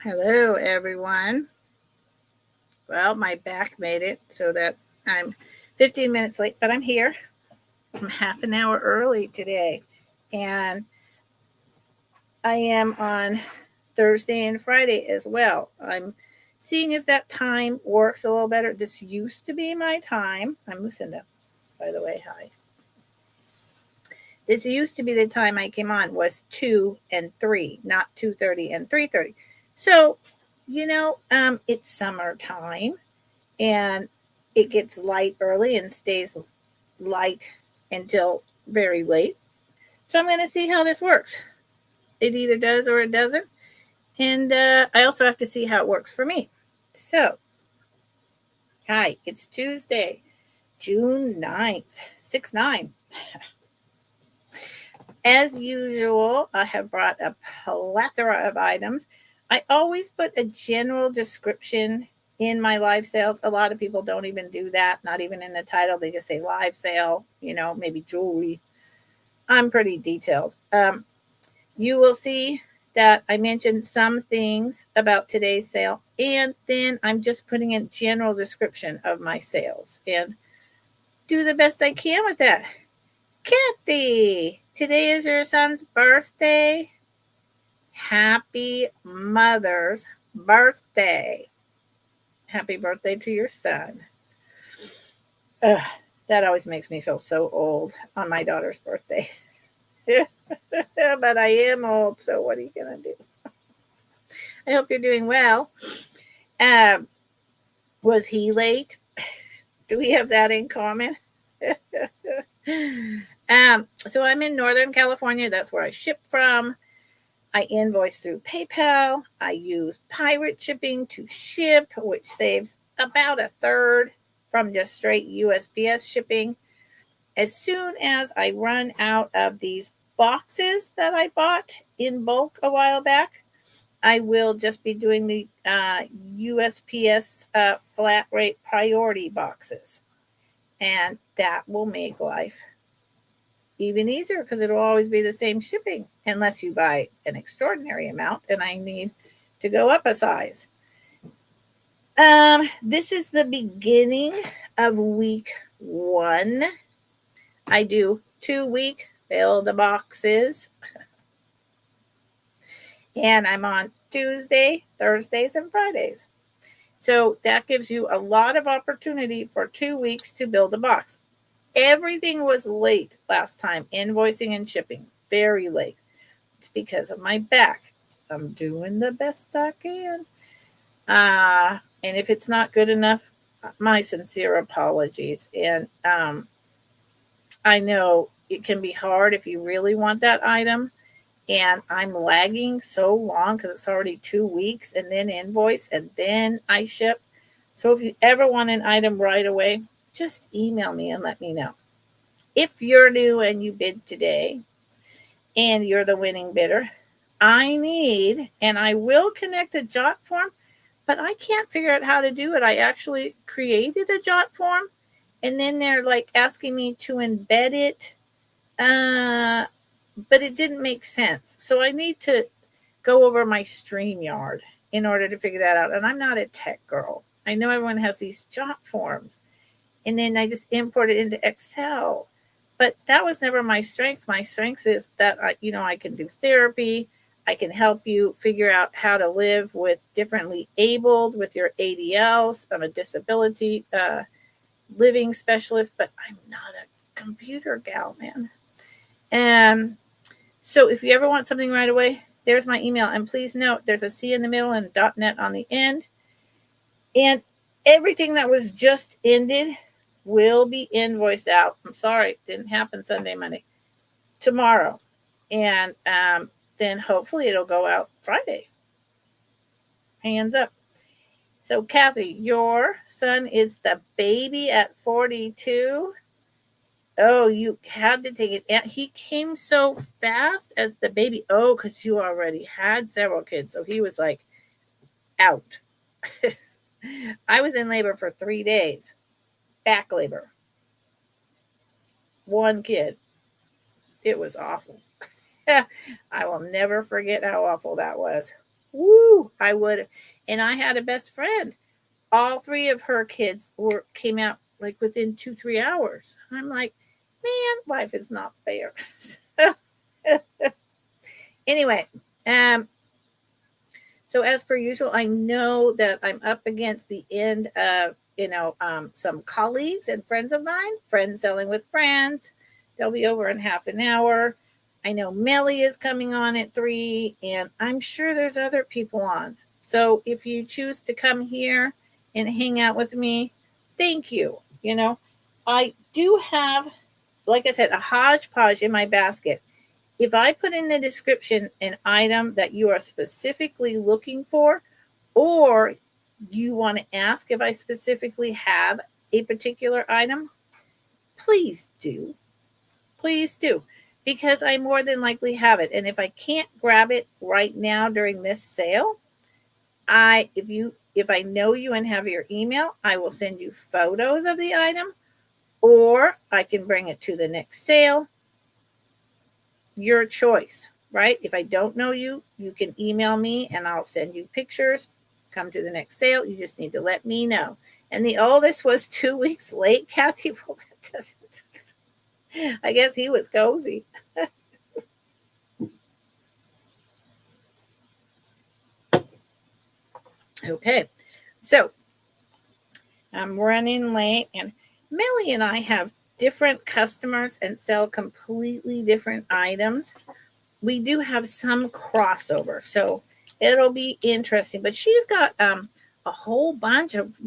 Hello, everyone. Well, my back made it so that I'm 15 minutes late, but I'm here. I'm half an hour early today. And I am on Thursday and Friday as well. I'm seeing if that time works a little better. This used to be my time. I'm Lucinda, by the way. Hi. This used to be the time I came on was 2 and 3, not 2:30 and 3:30. So, it's summertime and it gets light early and stays light until very late. So I'm going to see how this works. It either does or it doesn't. And I also have to see how it works for me. So, hi, it's Tuesday, June 9th, 6/9. As usual, I have brought a plethora of items. I always put a general description in my live sales. A lot of people don't even do that, not even in the title. They just say live sale, maybe jewelry. I'm pretty detailed. You will see that I mentioned some things about today's sale, and then I'm just putting in general description of my sales and do the best I can with that. Kathy, today is your son's birthday. Happy Mother's Birthday. Happy birthday to your son. Ugh, that always makes me feel so old on my daughter's birthday. But I am old, so what are you going to do? I hope you're doing well. Um, was he late? Do we have that in common? So I'm in Northern California. That's where I ship from. I invoice through PayPal. I use pirate shipping to ship, which saves about a third from just straight USPS shipping. As soon as I run out of these boxes that I bought in bulk a while back, I will just be doing the USPS flat rate priority boxes. And that will make life even easier because it'll always be the same shipping unless you buy an extraordinary amount and I need to go up a size. This is the beginning of week 1. I do 2-week build the boxes. And I'm on Tuesday, Thursdays, and Fridays. So that gives you a lot of opportunity for 2 weeks to build a box. Everything was late last time, invoicing and shipping, very late. It's because of my back. I'm doing the best I can. And if it's not good enough, my sincere apologies. And I know it can be hard if you really want that item. And I'm lagging so long because it's already 2 weeks and then invoice and then I ship. So if you ever want an item right away, just email me and let me know. If you're new and you bid today and you're the winning bidder, I need, and I will connect a jot form, but I can't figure out how to do it. I actually created a jot form and then they're like asking me to embed it. But it didn't make sense. So I need to go over my StreamYard in order to figure that out. And I'm not a tech girl. I know everyone has these jot forms. And then I just import it into Excel. But that was never my strength. My strength is that I can do therapy. I can help you figure out how to live with differently abled with your ADLs. I'm a disability living specialist, but I'm not a computer gal, man. And so if you ever want something right away, there's my email. And please note, there's a C in the middle and .net on the end. And everything that was just ended will be invoiced out. I'm sorry, it didn't happen Sunday, Monday. Tomorrow. And then hopefully it'll go out Friday. Hands up. So Kathy, your son is the baby at 42. Oh, you had to take it. And he came so fast as the baby. Oh, because you already had several kids. So he was like out. I was in labor for 3 days. Back labor. 1 kid. It was awful. I will never forget how awful that was. Woo, I would. And I had a best friend. All three of her kids came out like within 2-3 hours. I'm like, man, life is not fair. Anyway, um, so as per usual, I know that I'm up against the end of some colleagues and friends of mine, friends selling with friends. They'll be over in half an hour. I know Melly is coming on at 3, and I'm sure there's other people on. So if you choose to come here and hang out with me, thank you. I do have, like I said, a hodgepodge in my basket. If I put in the description an item that you are specifically looking for, or you want to ask if I specifically have a particular item, please do. Please do. Because I more than likely have it. And if I can't grab it right now during this sale, if I know you and have your email, I will send you photos of the item, or I can bring it to the next sale. Your choice, right? If I don't know you, you can email me and I'll send you pictures. Come to the next sale. You just need to let me know. And the oldest was 2 weeks late, Kathy. Well, that doesn't. I guess he was cozy. Okay, so I'm running late, and Melly and I have different customers and sell completely different items. We do have some crossover, so it'll be interesting. But she's got a whole bunch of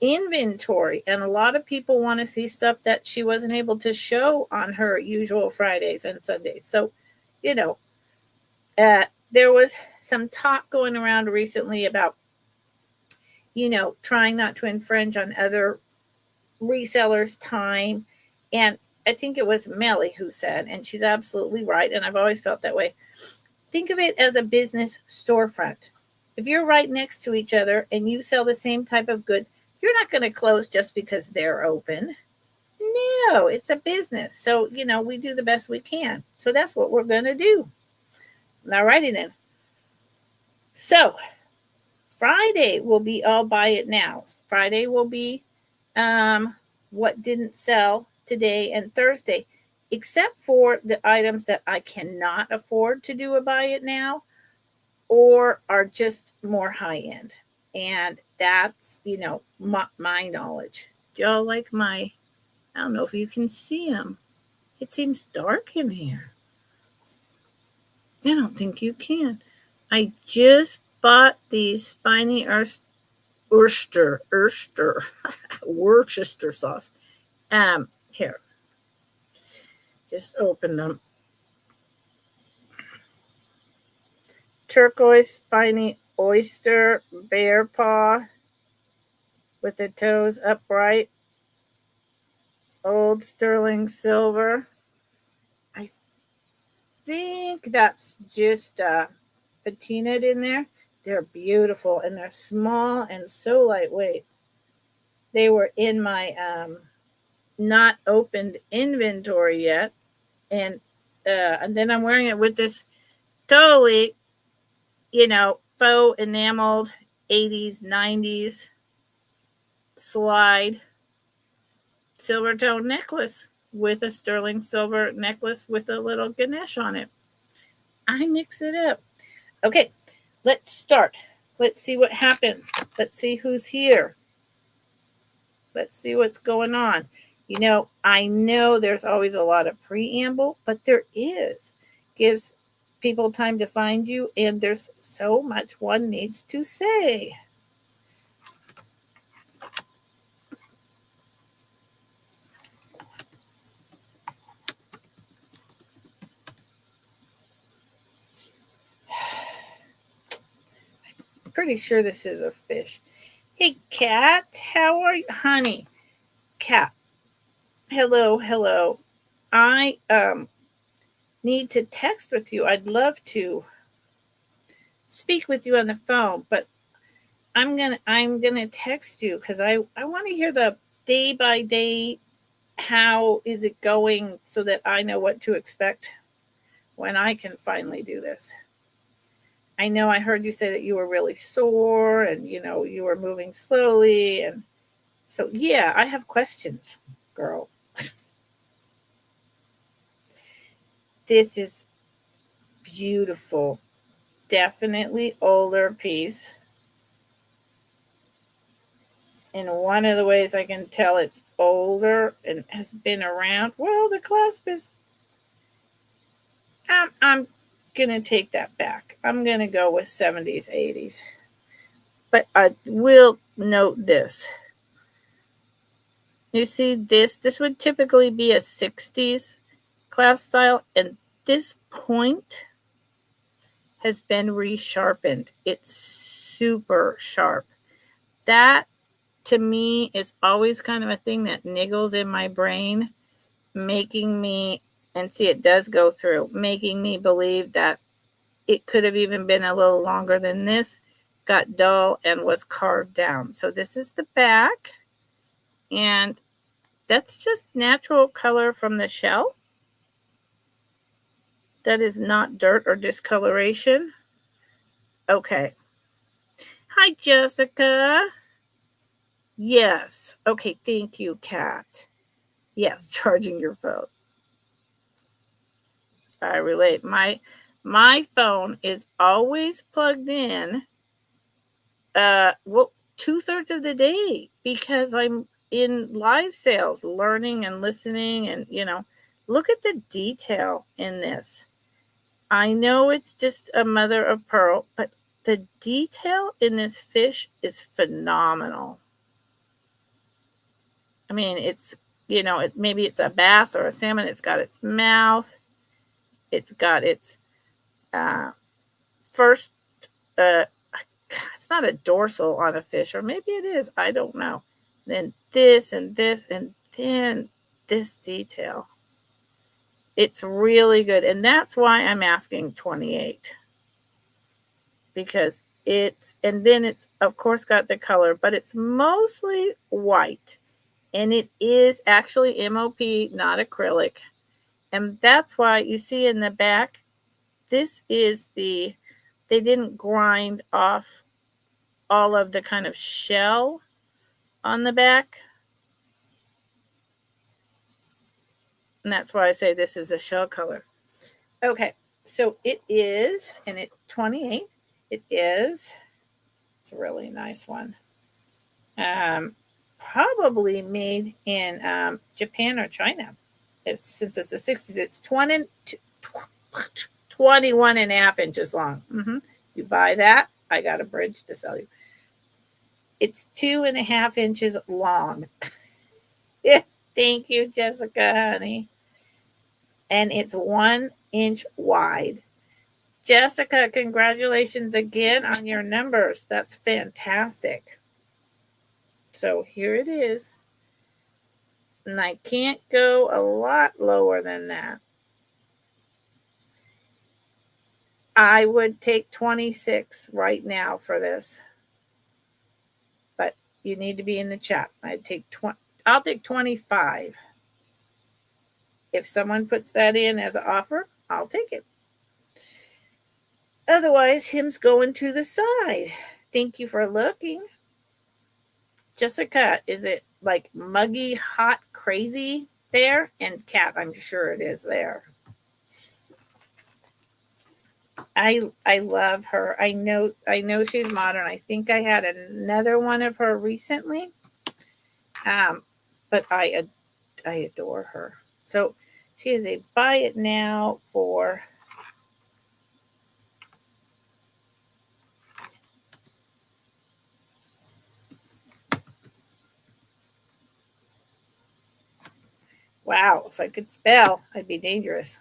inventory, and a lot of people want to see stuff that she wasn't able to show on her usual Fridays and Sundays. So, there was some talk going around recently about trying not to infringe on other resellers' time. And I think it was Melly who said, and she's absolutely right, and I've always felt that way, think of it as a business storefront. If you're right next to each other and you sell the same type of goods, you're not going to close just because they're open. No, it's a business. So, we do the best we can. So that's what we're going to do. All righty then. So Friday will be all buy it now. Friday will be what didn't sell today and Thursday, except for the items that I cannot afford to do a buy it now or are just more high end. And that's, my knowledge. Y'all like I don't know if you can see them. It seems dark in here. I don't think you can. I just bought these spiny Worcester sauce. Here. Just open them. Turquoise spiny oyster bear paw with the toes upright. Old sterling silver. I think that's just patinaed in there. They're beautiful, and they're small and so lightweight. They were in my not opened inventory yet, and then I'm wearing it with this totally, faux enameled 80s, 90s slide silver tone necklace with a sterling silver necklace with a little Ganesh on it. I mix it up. Okay, let's start. Let's see what happens. Let's see who's here. Let's see what's going on. I know there's always a lot of preamble, but there is. Gives people time to find you, and there's so much one needs to say. I'm pretty sure this is a fish. Hey, Cat, how are you? Honey, Cat, hello. I need to text with you. I'd love to speak with you on the phone, but I'm gonna text you because I want to hear the day by day. How is it going so that I know what to expect when I can finally do this? I know I heard you say that you were really sore and, you were moving slowly. And so, yeah, I have questions, girl. This is beautiful. Definitely older piece. And one of the ways I can tell it's older and has been around, well, the clasp is, I'm going to take that back. I'm going to go with 70s, 80s. But I will note this. You see this would typically be a 60s clasp style, and this point has been resharpened. It's super sharp. That to me is always kind of a thing that niggles in my brain, making me, and see, it does go through, making me believe that it could have even been a little longer than this, got dull, and was carved down. So this is the back, and that's just natural color from the shell. That is not dirt or discoloration. Okay. Hi, Jessica. Yes. Okay, thank you, Kat. Yes, charging your phone. I relate. My phone is always plugged in. Well, 2/3 of the day because I'm in live sales, learning and listening, and look at the detail in this. I know it's just a mother of pearl, but the detail in this fish is phenomenal. I mean, it's maybe it's a bass or a salmon. It's got its mouth. It's got its first. It's not a dorsal on a fish, or maybe it is. I don't know. Then this and this, and then this detail. It's really good, and that's why I'm asking 28, because and then it's of course got the color, but it's mostly white, and it is actually MOP, not acrylic. And that's why you see in the back, this is they didn't grind off all of the kind of shell on the back. And that's why I say this is a shell color. Okay, so it is, and it 28, it's a really nice one. Probably made in Japan or China. Since it's the 60s, it's 21 and a half inches long. You buy that, I got a bridge to sell you. It's 2.5 inches long. Yeah, thank you, Jessica, honey. And it's 1 inch wide. Jessica, congratulations again on your numbers. That's fantastic. So here it is. And I can't go a lot lower than that. I would take 26 right now for this. But you need to be in the chat. I'll take 25. If someone puts that in as an offer, I'll take it. Otherwise, him's going to the side. Thank you for looking. Jessica, is it like muggy, hot, crazy there? And Kat, I'm sure it is there. I love her. I know she's modern. I think I had another one of her recently. But I adore her. So she is a buy it now for wow, if I could spell, I'd be dangerous.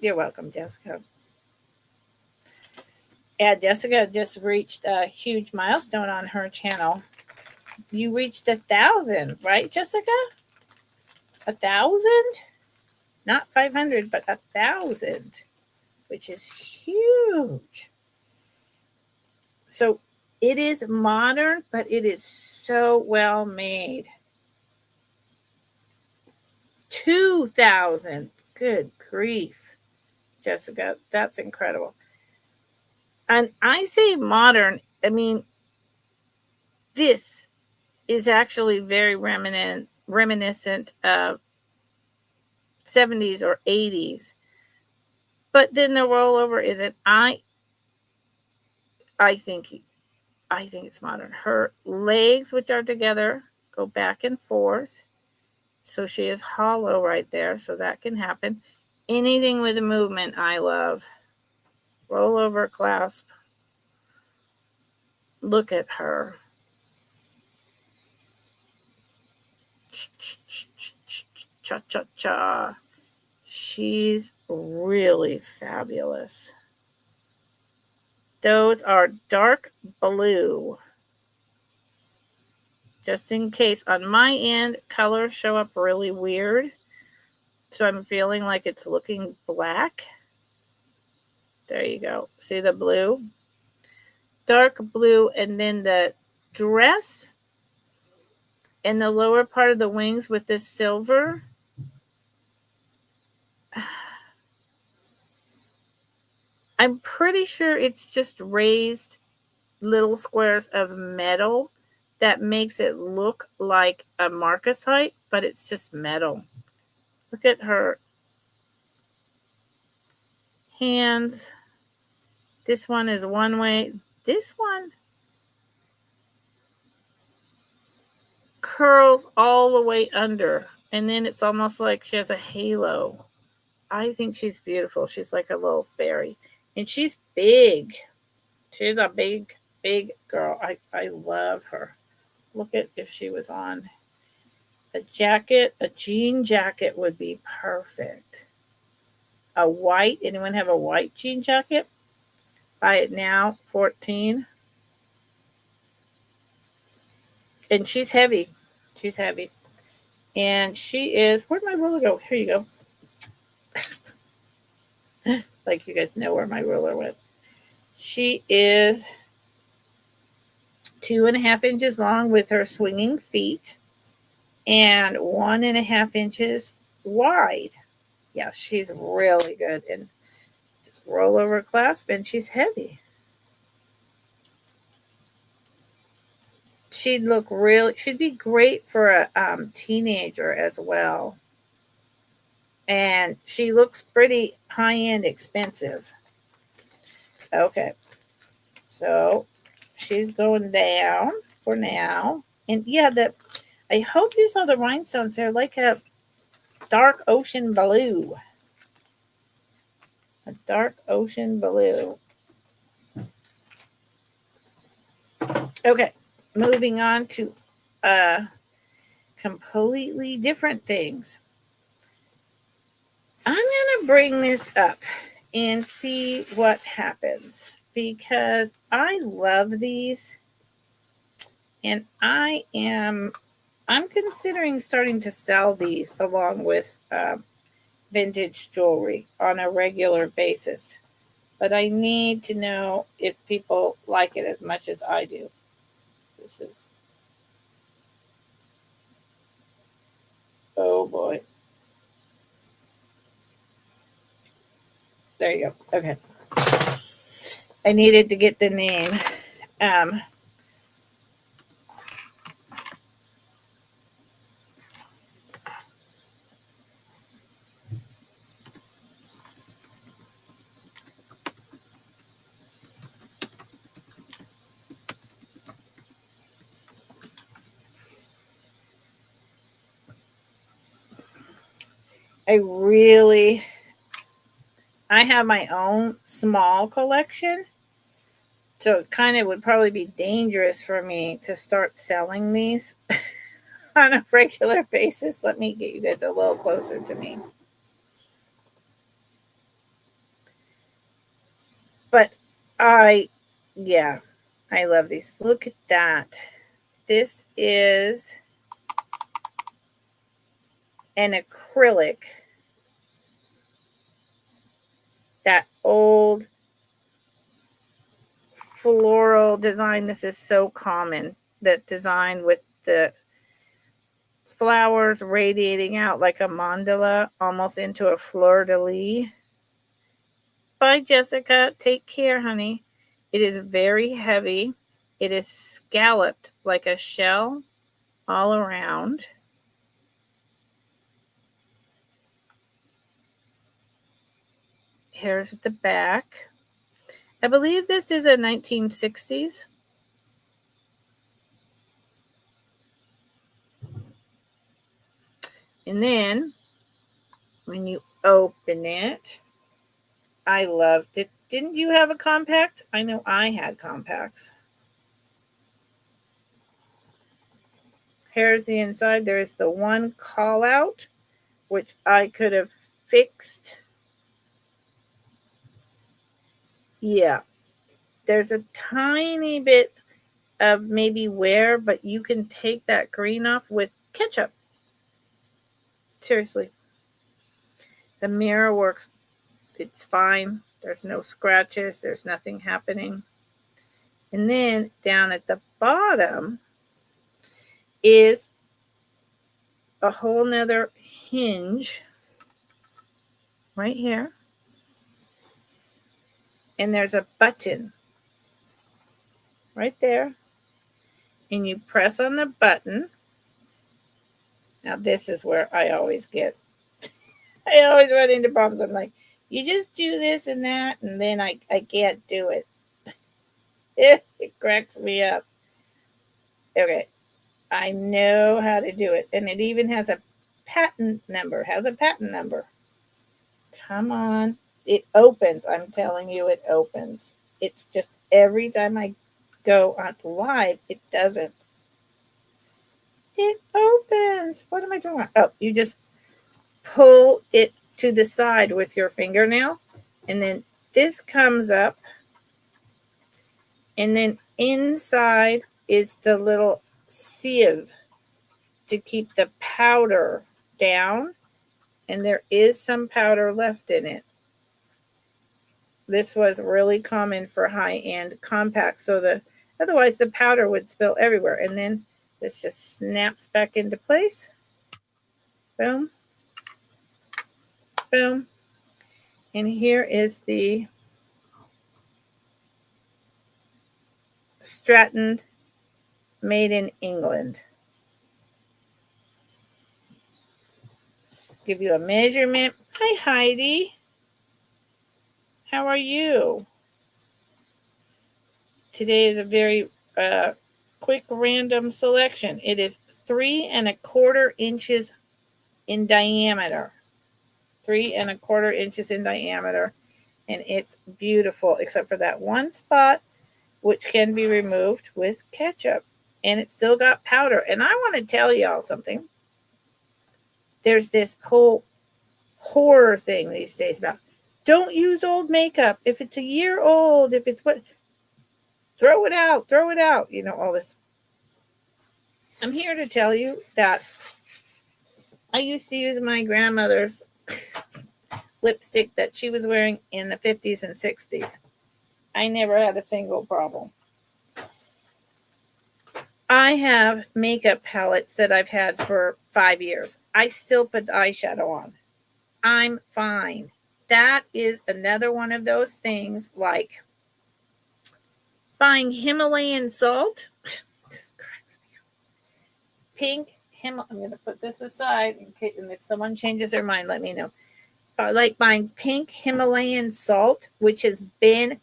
You're welcome, Jessica. Yeah, Jessica just reached a huge milestone on her channel. You reached 1,000, right, Jessica? 1,000? Not 500, but 1,000, which is huge. So it is modern, but it is so well made. 2,000. Good grief, Jessica. That's incredible. And I say modern, I mean, this is actually very reminiscent of 70s or 80s. But then the rollover isn't. I think I think it's modern. Her legs, which are together, go back and forth. So she is hollow right there, so that can happen. Anything with a movement, I love. Rollover clasp. Look at her. Cha cha cha. She's really fabulous. Those are dark blue. Just in case, on my end, colors show up really weird. So I'm feeling like it's looking black. There you go. See the blue? Dark blue, and then the dress and the lower part of the wings with this silver. I'm pretty sure it's just raised little squares of metal that makes it look like a marcasite, but it's just metal. Look at her hands. This one is one way. This one curls all the way under, and then it's almost like she has a halo. I think she's beautiful. She's like a little fairy, and she's big. She's a big, big girl. I love her. Look at if she was on a jacket, a jean jacket would be perfect. A white, anyone have a white jean jacket? Buy it now, 14. And she's heavy. She's heavy. And she is, where'd my ruler go? Here you go. Like you guys know where my ruler went. She is 2.5 inches long with her swinging feet and 1.5 inches wide. Yeah, she's really good. And just roll over clasp, and she's heavy. She'd be great for a teenager as well. And she looks pretty high-end expensive. Okay. So she's going down for now. And yeah, I hope you saw the rhinestones. They're like a dark ocean blue. A dark ocean blue. Okay. Moving on to completely different things. I'm going to bring this up and see what happens because I love these, and I'm considering starting to sell these along with vintage jewelry on a regular basis. But I need to know if people like it as much as I do. This is, oh boy. There you go. Okay. I needed to get the name. I have my own small collection. So it kind of would probably be dangerous for me to start selling these on a regular basis. Let me get you guys a little closer to me. But yeah, I love these. Look at that. This is an acrylic. That old floral design. This is so common. That design with the flowers radiating out like a mandala, almost into a fleur-de-lis. Bye, Jessica. Take care, honey. It is very heavy. It is scalloped like a shell all around. Here's the back. I believe this is a 1960s. And then when you open it, I loved it. Didn't you have a compact? I know I had compacts. Here's the inside. There's the one call out, which I could have fixed. Yeah. There's a tiny bit of maybe wear, but you can take that green off with ketchup. Seriously. The mirror works. It's fine. There's no scratches. There's nothing happening. And then down at the bottom is a whole nother hinge right here. And there's a button right there. And you press on the button. Now this is where I always run into problems. I'm like, you just do this and that, and then I can't do it. It cracks me up. Okay. I know how to do it. And it even has a patent number. Come on. It opens. I'm telling you, it opens. It's just every time I go on live, it doesn't. It opens. What am I doing? Oh, you just pull it to the side with your fingernail. And then this comes up. And then inside is the little sieve to keep the powder down. And there is some powder left in it. This was really common for high-end compacts. So otherwise the powder would spill everywhere. And then this just snaps back into place. Boom. Boom. And here is the Stratton made in England. Give you a measurement. Hi, Heidi. How are you? Today is a very quick random selection. It is 3 1/4 inches in diameter. 3 1/4 inches in diameter. And it's beautiful, except for that one spot, which can be removed with ketchup. And it's still got powder. And I want to tell y'all something. There's this whole horror thing these days about don't use old makeup. If it's a year old, if it's what, throw it out, you know, all this. I'm here to tell you that I used to use my grandmother's lipstick that she was wearing in the 50s and 60s. I never had a single problem. I have makeup palettes that I've had for 5 years. I still put eyeshadow on. I'm fine. That is another one of those things like buying Himalayan salt. This cracks me up. Pink I'm going to put this aside in case, and if someone changes their mind, let me know. Like buying pink Himalayan salt, which has been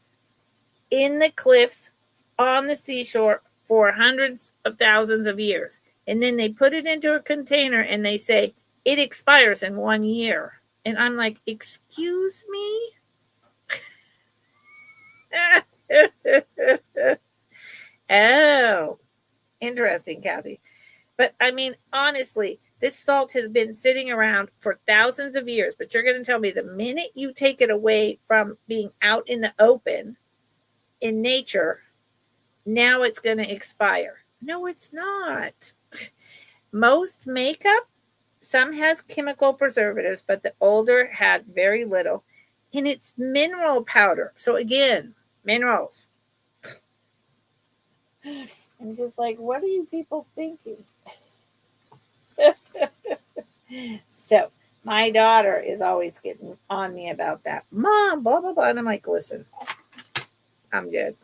in the cliffs on the seashore for hundreds of thousands of years. And then they put it into a container and they say it expires in 1 year. And I'm like, excuse me? Oh, interesting, Kathy. But I mean, honestly, this salt has been sitting around for thousands of years. But you're going to tell me the minute you take it away from being out in the open in nature, now it's going to expire. No, it's not. Most makeup, some has chemical preservatives, but the older had very little. And it's mineral powder. So again, minerals. I'm just like, what are you people thinking? So my daughter is always getting on me about that. Mom, blah, blah, blah. And I'm like, listen, I'm good.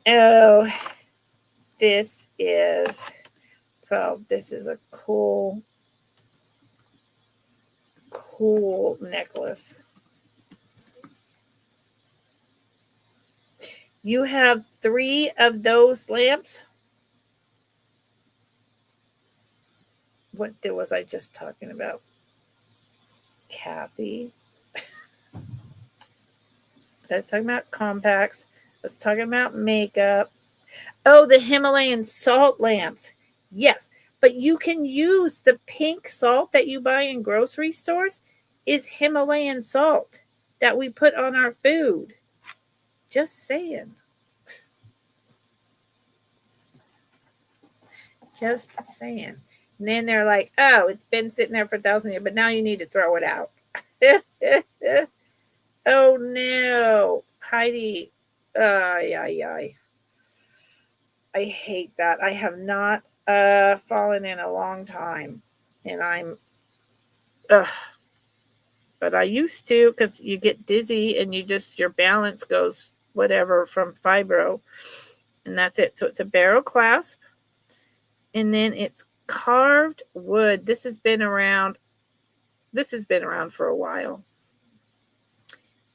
Oh, this is, well, this is a cool necklace. You have 3 of those lamps. What was I just talking about? Kathy. I was talking about compacts. I was talking about makeup. Oh, the Himalayan salt lamps. Yes, but you can use the pink salt that you buy in grocery stores. Is Himalayan salt that we put on our food. Just saying. Just saying. And then they're like, oh, it's been sitting there for 1,000 years, but now you need to throw it out. Oh, no. Heidi. I hate that. I have not fallen in a long time. And I'm, but I used to, because you get dizzy and your balance goes whatever from fibro. And that's it. So it's a barrel clasp. And then it's carved wood. This has been around for a while.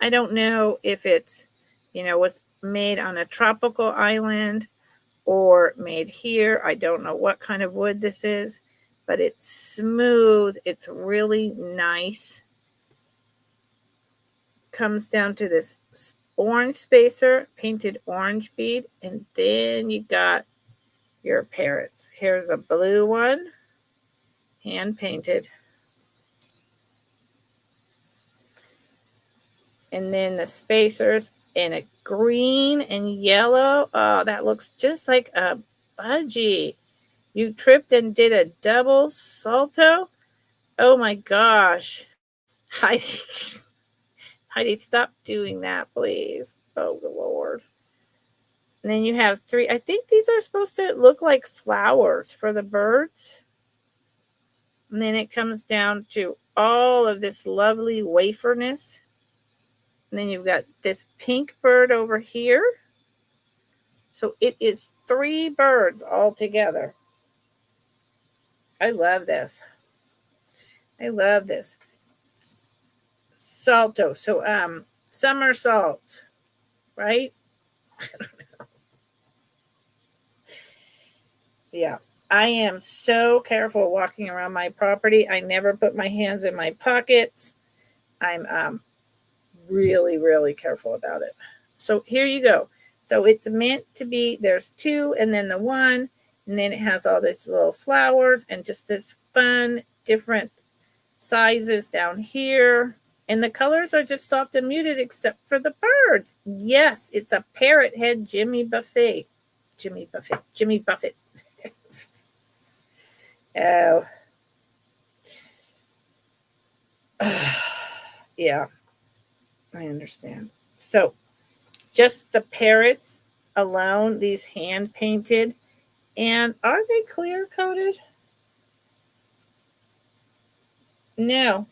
I don't know if it's, was made on a tropical island or made here. I don't know what kind of wood this is, but it's smooth. It's really nice. Comes down to this orange spacer, painted orange bead, and then you got your parrots. Here's a blue one, hand painted. And then the spacers in a green and yellow. Oh, that looks just like a budgie. You tripped and did a double salto? Oh my gosh. Heidi, stop doing that, please. Oh, the Lord. And then you have 3. I think these are supposed to look like flowers for the birds. And then it comes down to all of this lovely waferness. And then you've got this pink bird over here. So it is 3 birds all together. I love this. Salto. So somersaults, right? Yeah. I am so careful walking around my property. I never put my hands in my pockets. I'm really, really careful about it. So here you go. So it's meant to be, there's 2 and then the 1, and then it has all these little flowers and just this fun, different sizes down here. And the colors are just soft and muted except for the birds. Yes, it's a parrot head Jimmy Buffett. Oh. Yeah, I understand. So just the parrots alone, these hand painted. And are they clear coated? No.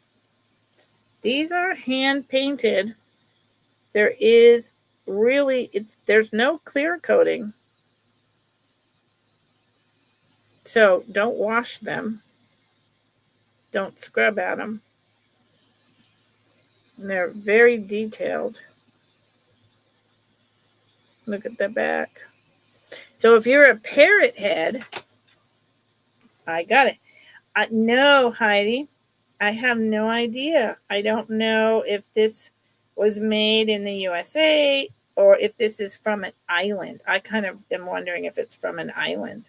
These are hand painted. There is really, there's no clear coating. So don't wash them. Don't scrub at them. And they're very detailed. Look at the back. So if you're a parrot head, I got it. No, Heidi, I have no idea. I don't know if this was made in the USA or if this is from an island. I kind of am wondering if it's from an island.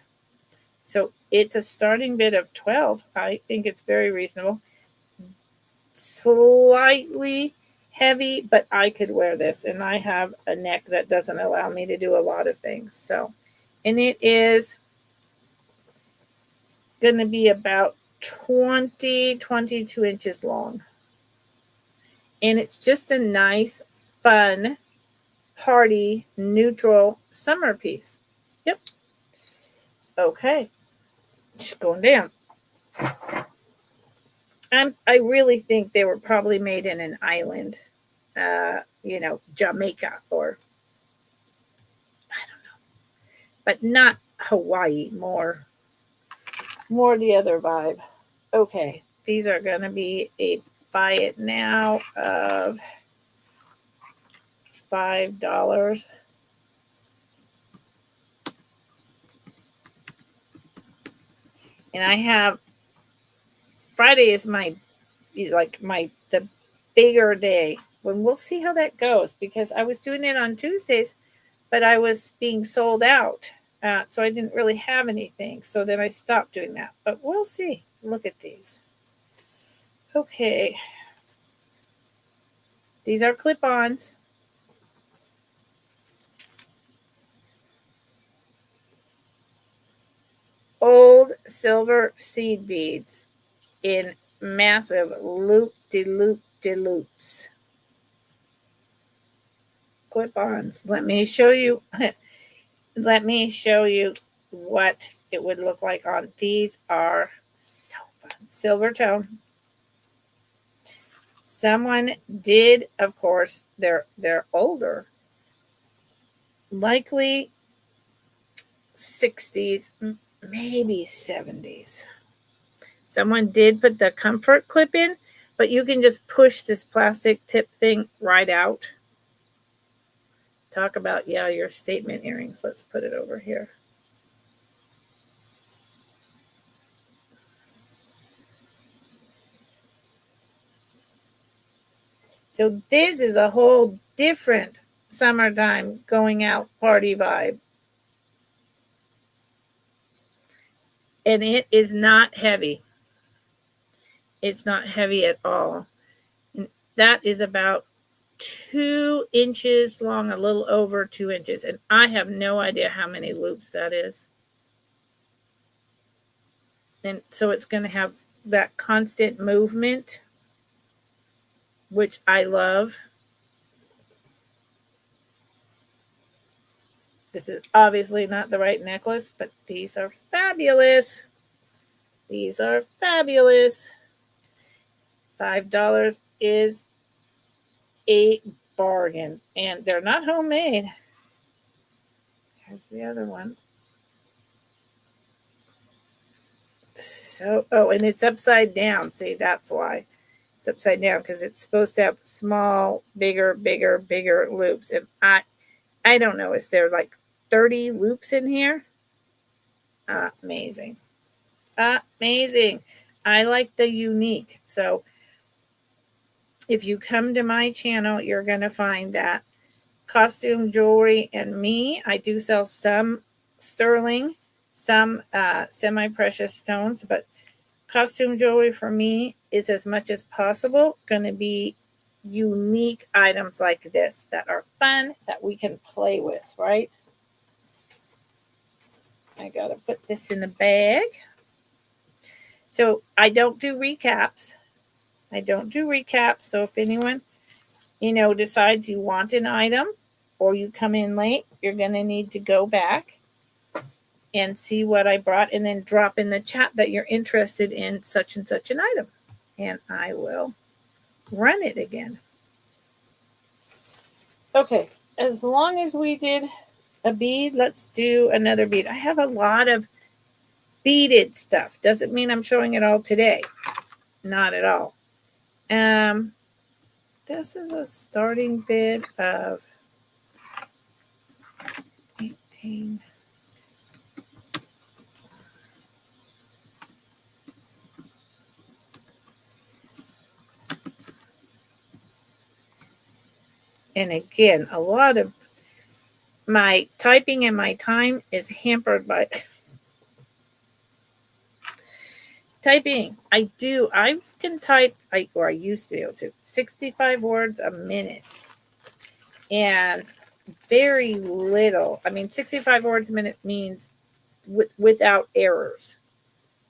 So it's a starting bid of 12. I think it's very reasonable. Slightly heavy, but I could wear this. And I have a neck that doesn't allow me to do a lot of things. So, and it is going to be about 22 inches long. And it's just a nice, fun, party, neutral summer piece. Yep. Okay, just going down. I really think they were probably made in an island, Jamaica or I don't know, but not Hawaii. More the other vibe. Okay, these are gonna be a buy it now of $5. And I have Friday is the bigger day when we'll see how that goes because I was doing it on Tuesdays, but I was being sold out. So I didn't really have anything. So then I stopped doing that. But we'll see. Look at these. Okay. These are clip-ons. Old silver seed beads in massive loop-de-loop-de-loops. Clip-ons. Let me show you. Let me show you what it would look like on. These are so fun. Silver tone. Someone did, of course, they're older. Likely 60s, maybe 70s. Someone did put the comfort clip in, but you can just push this plastic tip thing right out. Talk about, your statement earrings. Let's put it over here. So this is a whole different summertime going out party vibe. And it is not heavy. It's not heavy at all. And that is about 2 inches long, a little over 2 inches. And I have no idea how many loops that is. And so it's going to have that constant movement, which I love. This is obviously not the right necklace, but these are fabulous. These are fabulous. $5 is a bargain. And they're not homemade. Here's the other one. So, and it's upside down. See, that's why. It's upside down because it's supposed to have small, bigger loops. And I don't know. Is there like 30 loops in here? Amazing. Amazing. I like the unique. So if you come to my channel, you're going to find that costume jewelry and me. I do sell some sterling, some semi-precious stones, but costume jewelry for me is as much as possible going to be unique items like this that are fun that we can play with, right? I got to put this in the bag. So I don't do recaps. So if anyone, decides you want an item or you come in late, you're going to need to go back and see what I brought and then drop in the chat that you're interested in such and such an item. And I will run it again. Okay, as long as we did a bead, let's do another bead. I have a lot of beaded stuff. Doesn't mean I'm showing it all today. Not at all. This is a starting bid of 18. And again, a lot of my typing and my time is hampered by typing. I can type, I used to be able to, 65 words a minute. And very little. 65 words a minute means without errors.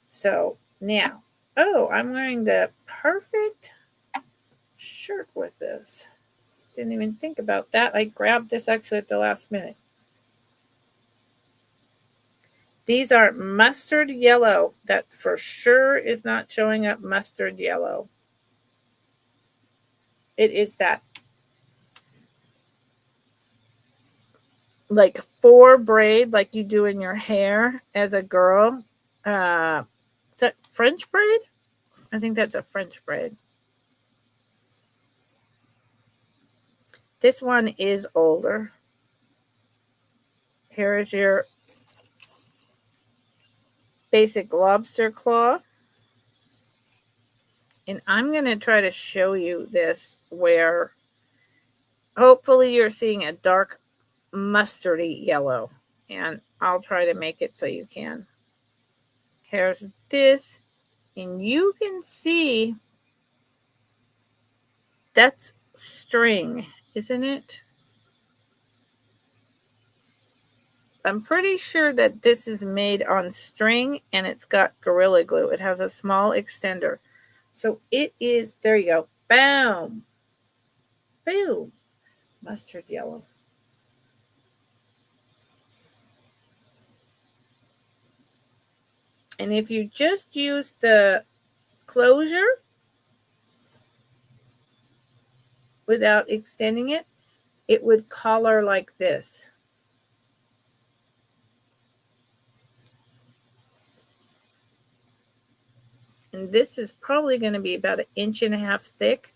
So now, I'm wearing the perfect shirt with this. Didn't even think about that. I grabbed this actually at the last minute. These are mustard yellow. That for sure is not showing up mustard yellow. It is that like 4 braid like you do in your hair as a girl. Is that French braid? I think that's a French braid. This one is older. Here is your basic lobster claw. And I'm going to try to show you this where hopefully you're seeing a dark mustardy yellow. And I'll try to make it so you can. Here's this. And you can see that's string, isn't it? I'm pretty sure that this is made on string and it's got Gorilla Glue. It has a small extender. So it is, there you go. Boom. Boom. Mustard yellow. And if you just use the closure without extending it, it would color like this. And this is probably going to be about 1.5 inches thick.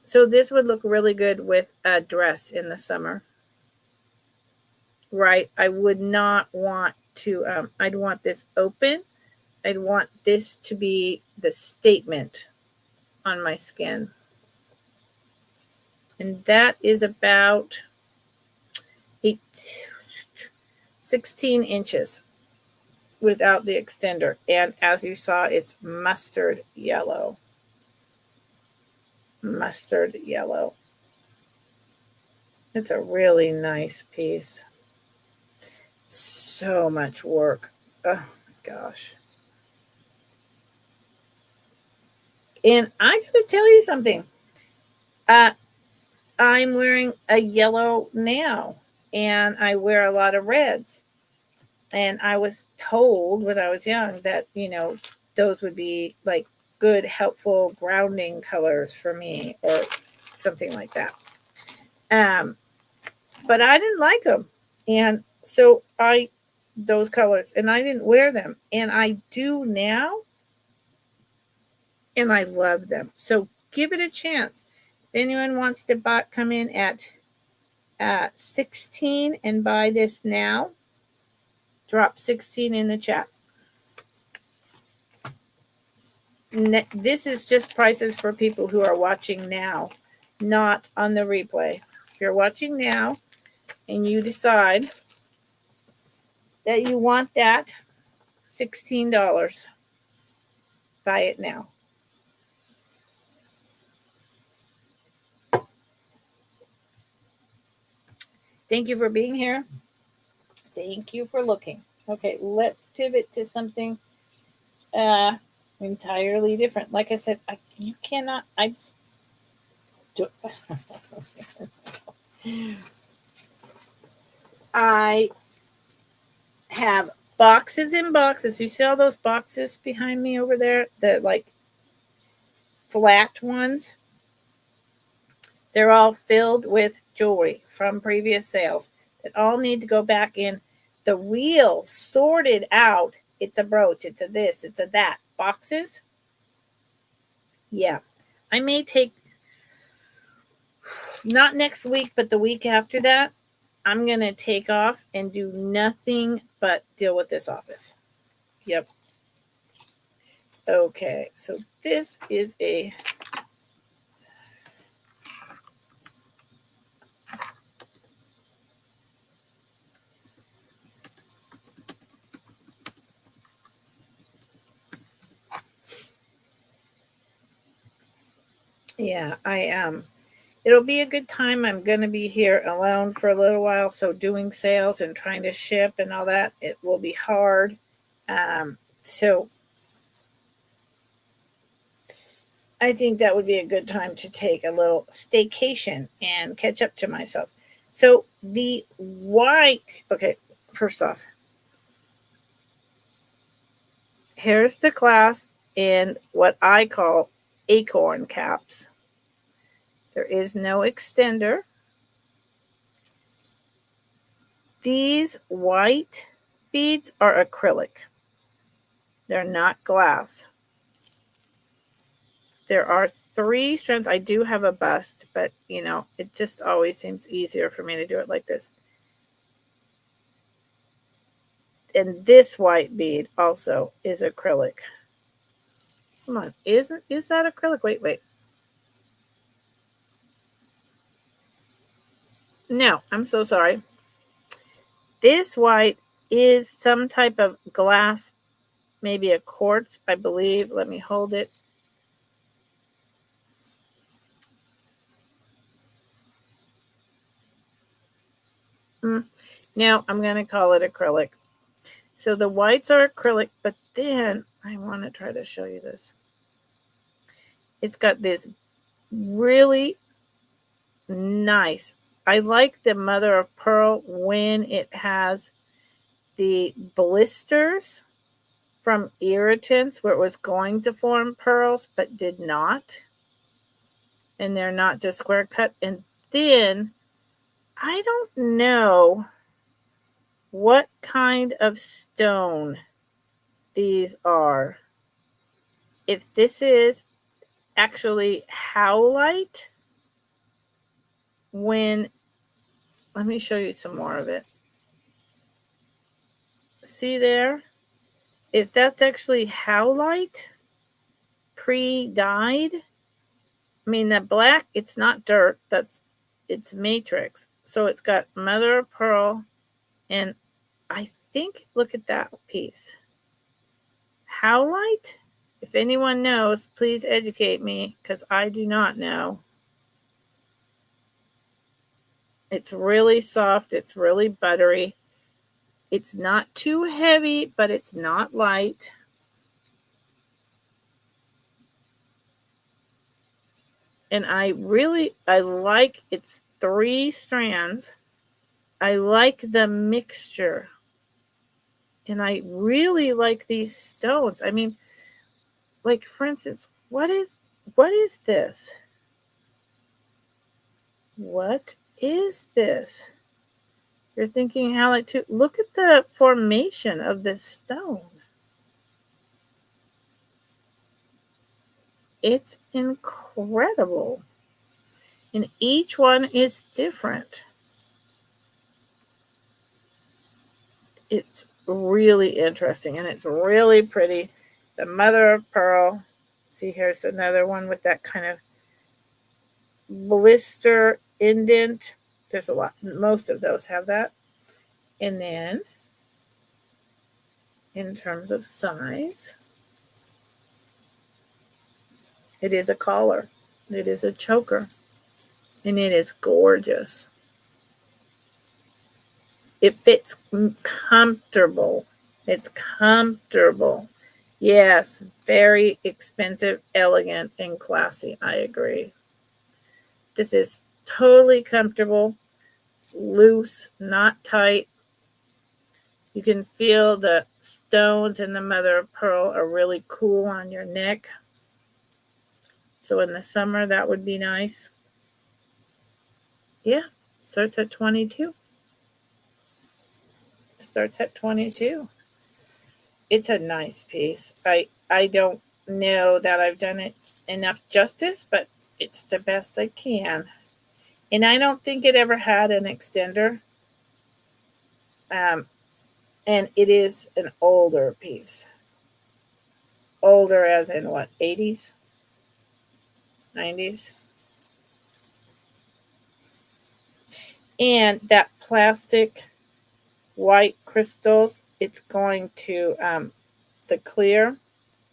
So this would look really good with a dress in the summer. Right? I would not want to, I'd want this open. I'd want this to be the statement on my skin. And that is about 16 inches without the extender. And as you saw, it's mustard yellow. Mustard yellow. It's a really nice piece. So much work. Oh my gosh. And I gotta tell you something. I'm wearing a yellow now, and I wear a lot of reds. And I was told when I was young that, you know, those would be like good, helpful grounding colors for me or something like that. But I didn't like them. And so those colors, and I didn't wear them. And I do now. And I love them. So give it a chance. If anyone wants to come in at 16 and buy this now, drop 16 in the chat. This is just prices for people who are watching now, not on the replay. If you're watching now and you decide that you want that, $16. Buy it now. Thank you for being here. Thank you for looking. Okay, let's pivot to something entirely different. Like I said, you cannot. I just do. I have boxes and boxes. You see all those boxes behind me over there? The like flat ones. They're all filled with jewelry from previous sales that all need to go back in the real sorted out. It's a brooch, it's a this, it's a that. Boxes. Yeah. I may take, not next week, but the week after that, I'm going to take off and do nothing but deal with this office. Yep. Okay. So this is a yeah, it'll be a good time. I'm going to be here alone for a little while, so doing sales and trying to ship and all that, it will be hard. So I think that would be a good time to take a little staycation and catch up to myself. So the white, okay, first off, Here's the clasp in what I call acorn caps. There is no extender. These white beads are acrylic. They're not glass. There are 3 strands. I do have a bust, but you know, it just always seems easier for me to do it like this. And this white bead also is acrylic. Come on, is that acrylic? Wait. No, I'm so sorry. This white is some type of glass, maybe a quartz, I believe. Let me hold it. No, I'm going to call it acrylic. So the whites are acrylic, but then I want to try to show you this. It's got this really nice. I like the mother of pearl when it has the blisters from irritants where it was going to form pearls but did not. And they're not just square cut. And then I don't know what kind of stone these are. If this is actually howlite, let me show you some more of it. See there? If that's actually howlite, pre-dyed, I mean, that black, it's not dirt, it's matrix. So it's got mother of pearl, and I think, look at that piece. Howlite? If anyone knows, please educate me, because I do not know. It's really soft. It's really buttery. It's not too heavy, but it's not light. And I like its 3 strands. I like the mixture. And I really like these stones. I mean, like, for instance, what is this? What is this? You're thinking howlite too. Look at the formation of this stone. It's incredible. And each one is different. It's really interesting and it's really pretty. The mother of pearl. See, here's another one with that kind of blister indent. There's a lot. Most of those have that. And then in terms of size, it is a collar. It is a choker. And it is gorgeous. It fits comfortable. It's comfortable. Yes, very expensive, elegant, and classy. I agree. This is totally comfortable, loose, not tight. You can feel the stones and the mother of pearl are really cool on your neck. So in the summer, that would be nice. Yeah, starts at 22. Starts at 22. It's a nice piece. I don't know that I've done it enough justice, but it's the best I can. And I don't think it ever had an extender. And it is an older piece. Older as in what, 80s? 90s? And that plastic white crystals, it's going to, the clear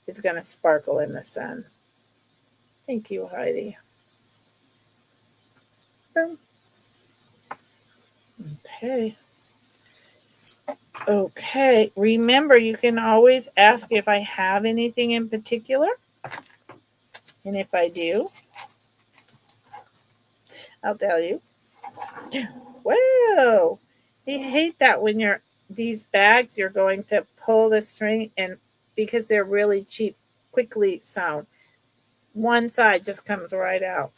is going to sparkle in the sun. Thank you, Heidi. Okay. Okay. Remember, you can always ask if I have anything in particular. And if I do, I'll tell you. Whoa. I hate that when these bags, you're going to pull the string and because they're really cheap, quickly sewn. One side just comes right out.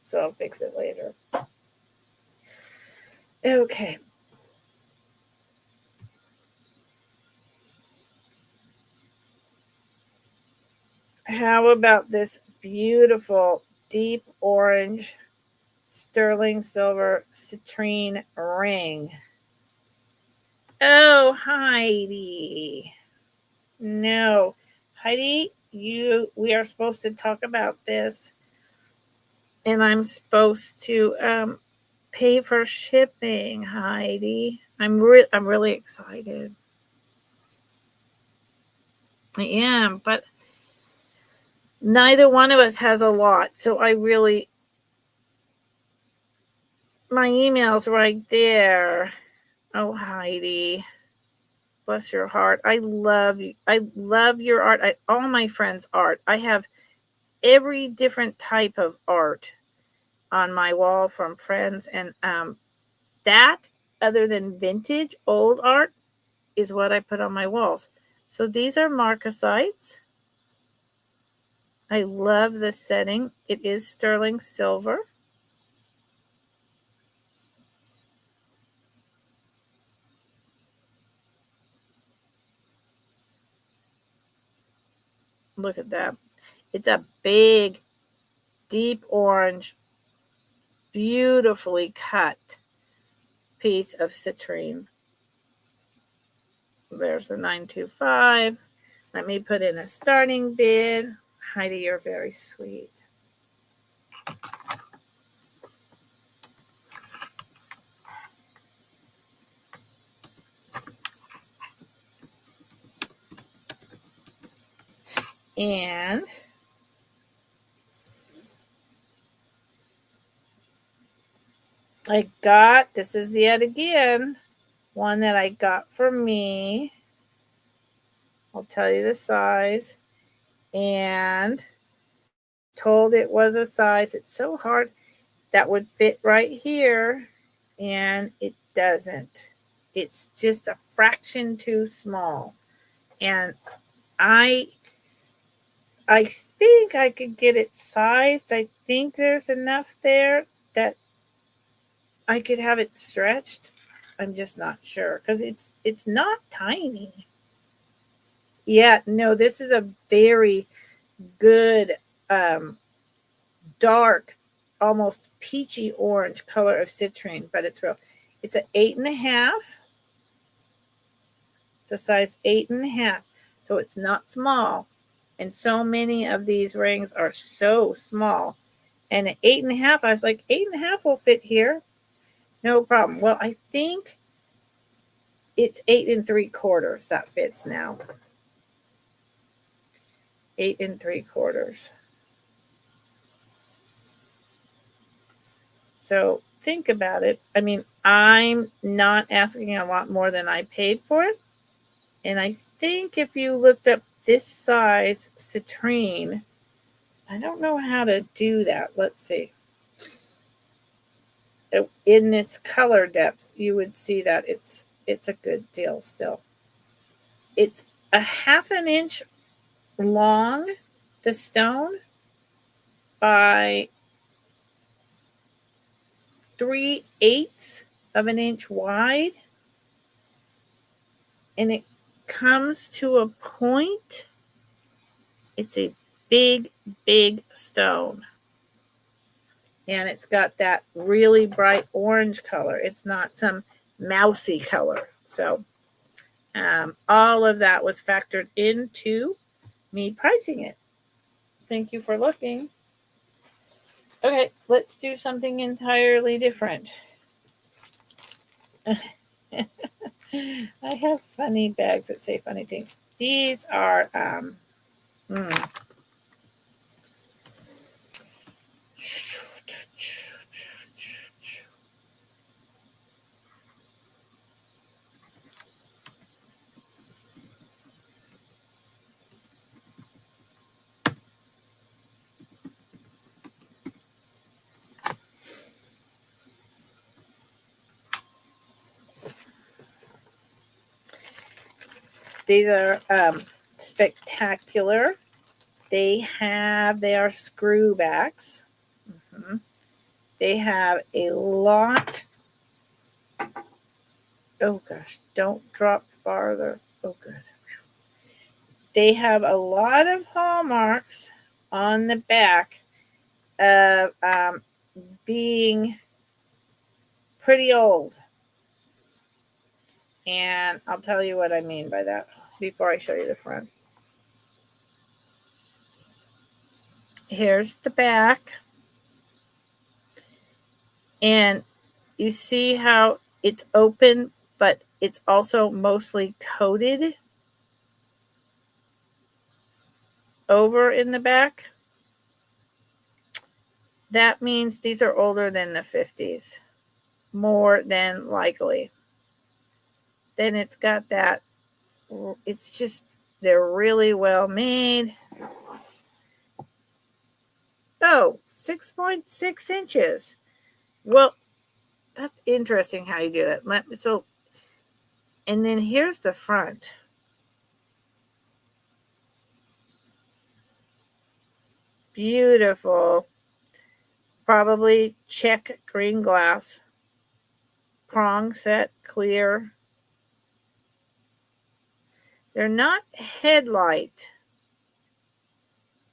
So I'll fix it later. Okay. How about this beautiful deep orange sterling silver citrine ring? Oh, Heidi. No. Heidi, we are supposed to talk about this, and I'm supposed to pay for shipping, Heidi. I'm really excited. I am, but neither one of us has a lot, so my email's right there. Oh, Heidi, bless your heart. I love you. I love your art. All my friends' art. I have every different type of art on my wall from friends, and that, other than vintage old art, is what I put on my walls. So these are marcasites. I love the setting. It is sterling silver. Look at that. It's a big, deep orange, beautifully cut piece of citrine. There's the 925. Let me put in a starting bid. Heidi, you're very sweet. And this is yet again one that I got for me. I'll tell you the size. And told it was a size. It's so hard. That would fit right here. And it doesn't. It's just a fraction too small. And I think I could get it sized. I think there's enough there that I could have it stretched. I'm just not sure because it's not tiny. Yeah, no, this is a very good dark, almost peachy orange color of citrine, but it's real. It's an 8.5. It's a size 8.5, so it's not small. And so many of these rings are so small. And at 8.5, I was like, 8.5 will fit here, no problem. Well, I think it's 8 3/4 that fits now. 8 3/4. So think about it. I mean, I'm not asking a lot more than I paid for it. And I think if you looked up this size citrine, I don't know how to do that. Let's see. In its color depth, you would see that it's a good deal still. It's a 1/2 inch long, the stone, by 3/8 of an inch wide. And it comes to a point. It's a big, big stone. And it's got that really bright orange color. It's not some mousy color. So all of that was factored into me pricing it. Thank you for looking. Okay, let's do something entirely different. I have funny bags that say funny things. These are These are spectacular. They are screwbacks. Mm-hmm. They have a lot. Oh gosh, don't drop farther. Oh, good. They have a lot of hallmarks on the back of being pretty old. And I'll tell you what I mean by that before I show you the front. Here's the back. And you see how it's open, but it's also mostly coated over in the back. That means these are older than the 50s, more than likely. Then it's got that, it's just, they're really well made. Oh, 6.6 inches. Well, that's interesting how you do that. So, and then here's the front. Beautiful. Probably check green glass. Prong set, clear. They're not headlight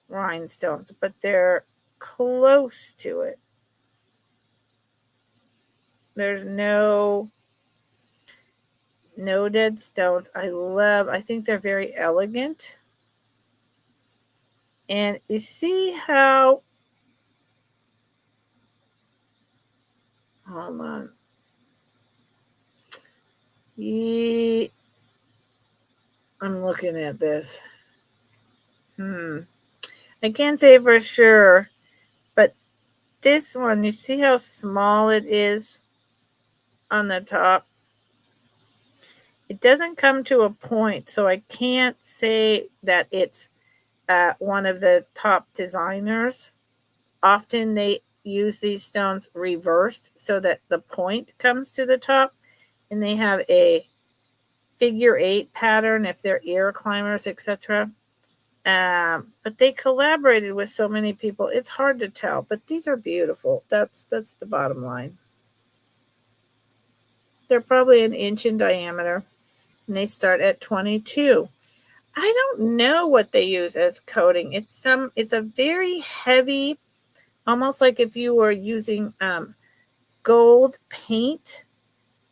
rhinestones, but they're close to it. There's no dead stones. I think they're very elegant. And you see how, hold on. I'm looking at this. I can't say for sure, but this one, you see how small it is on the top? It doesn't come to a point, so I can't say that it's one of the top designers. Often they use these stones reversed so that the point comes to the top, and they have a figure 8 pattern if they're ear climbers, etc. But they collaborated with so many people, it's hard to tell. But these are beautiful. That's the bottom line. They're probably an inch in diameter, and they start at 22. I don't know what they use as coating. It's a very heavy, almost like if you were using gold paint,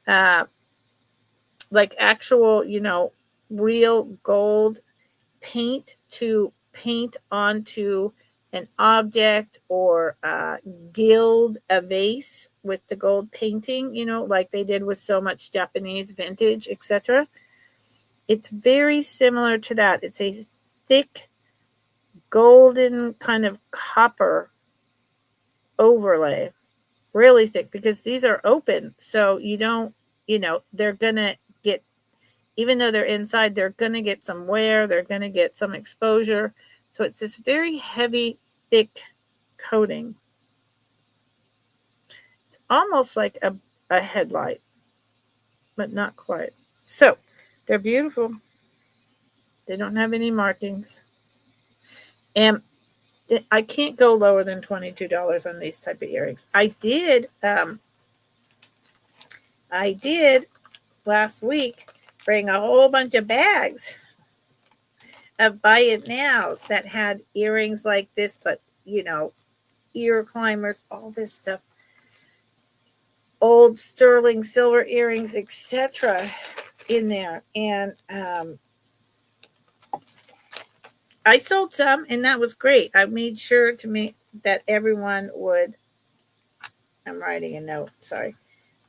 like actual, real gold paint to paint onto an object, or gild a vase with the gold painting, like they did with so much Japanese vintage, etc. It's very similar to that. It's a thick golden kind of copper overlay, really thick, because these are open. So you don't, they're going to get, even though they're inside, they're going to get some wear. They're going to get some exposure. So it's this very heavy, thick coating. It's almost like a headlight, but not quite. So they're beautiful. They don't have any markings. And I can't go lower than $22 on these type of earrings. I did last week bring a whole bunch of bags of buy it nows that had earrings like this, but ear climbers, all this stuff, old sterling silver earrings, etc. in there. And I sold some, and that was great. I made sure to make that everyone would, I'm writing a note, sorry.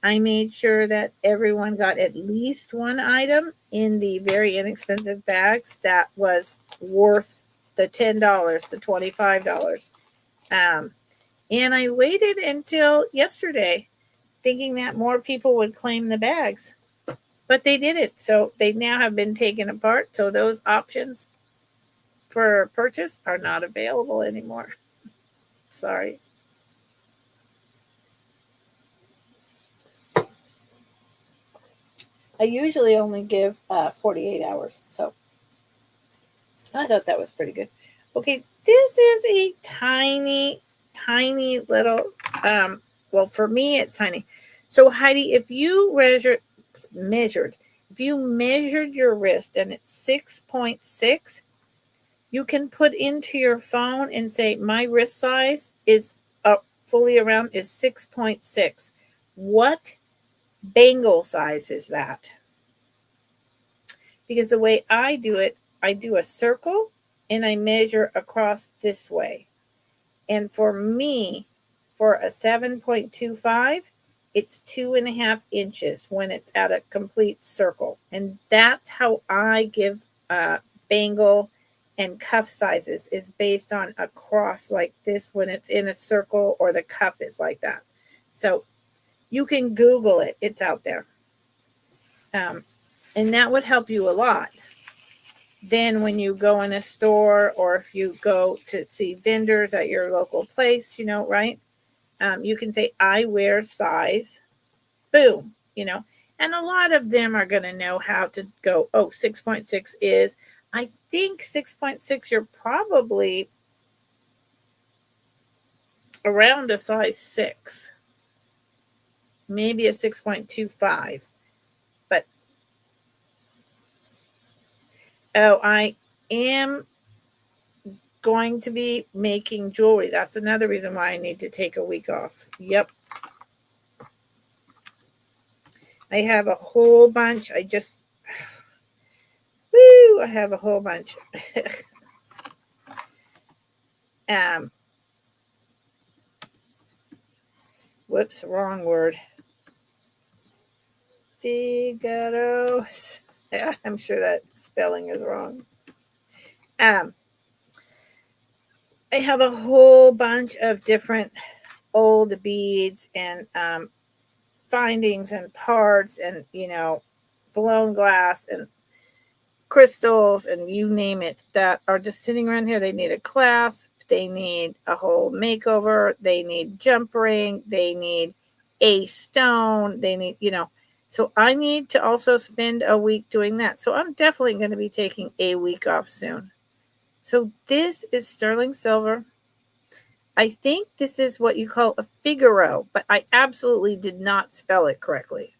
I made sure that everyone got at least one item in the very inexpensive bags that was worth the $10, the $25. And I waited until yesterday thinking that more people would claim the bags, but they didn't. So they now have been taken apart. So those options for purchase are not available anymore. Sorry. I usually only give 48 hours. So I thought that was pretty good. Okay, this is a tiny, tiny little, well, for me, it's tiny. So Heidi, if you measured your wrist and it's 6.6, you can put into your phone and say, my wrist size is fully around is 6.6. What bangle size is that? Because the way I do it, I do a circle and I measure across this way. And for me, for a 7.25, it's 2.5 inches when it's at a complete circle. And that's how I give bangle and cuff sizes, is based on a cross like this when it's in a circle, or the cuff is like that. So you can Google it. It's out there. And that would help you a lot. Then when you go in a store, or if you go to see vendors at your local place, right? You can say, I wear size, boom, and a lot of them are going to know how to go, 6.6 is, I think 6.6, you're probably around a size 6, maybe a 6.25. But I am going to be making jewelry. That's another reason why I need to take a week off. Yep. I have a whole bunch. I have a whole bunch. Whoops, wrong word. Figaros. Yeah, I'm sure that spelling is wrong. I have a whole bunch of different old beads and findings and parts and, blown glass and crystals and you name it, that are just sitting around here. They need a clasp. They need a whole makeover. They need jump ring. They need a stone. They need, So I need to also spend a week doing that. So I'm definitely going to be taking a week off soon. So this is sterling silver. I think this is what you call a Figaro, but I absolutely did not spell it correctly.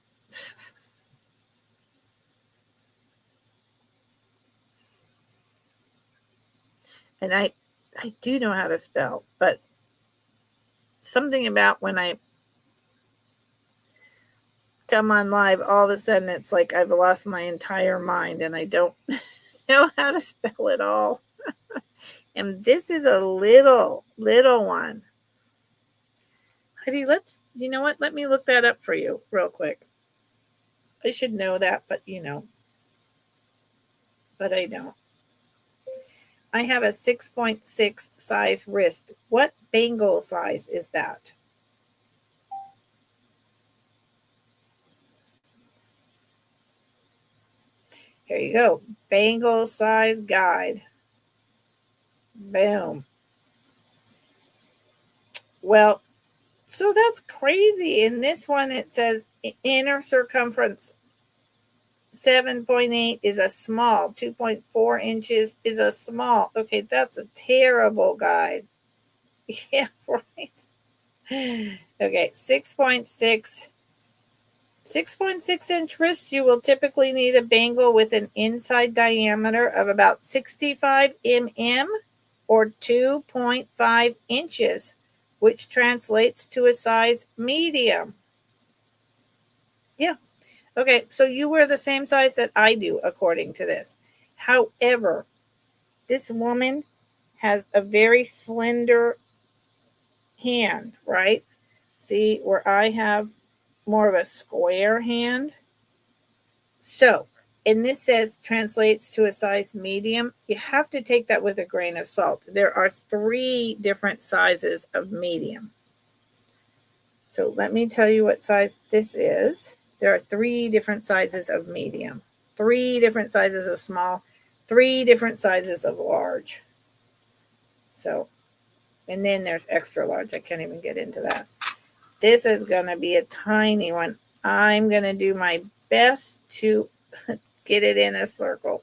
And I do know how to spell, but something about when I come on live, all of a sudden it's like I've lost my entire mind and I don't know how to spell it all. And this is a little one. Heidi, you know what? Let me look that up for you real quick. I should know that, but but I don't. I have a 6.6 size wrist. What bangle size is that? Here you go. Bangle size guide. Boom. Well, so that's crazy. In this one, it says inner circumference 7.8 is a small. 2.4 inches is a small. Okay, that's a terrible guide. Yeah, right. Okay, 6.6 inch wrist, you will typically need a bangle with an inside diameter of about 65 mm or 2.5 inches, which translates to a size medium. Yeah. Okay, so you wear the same size that I do, according to this. However, this woman has a very slender hand, right? See where I have more of a square hand? So, and this says translates to a size medium. You have to take that with a grain of salt. There are 3 different sizes of medium. So let me tell you what size this is. There are 3 different sizes of medium, 3 different sizes of small, 3 different sizes of large. So, and then there's extra large. I can't even get into that. This is going to be a tiny one. I'm going to do my best to get it in a circle.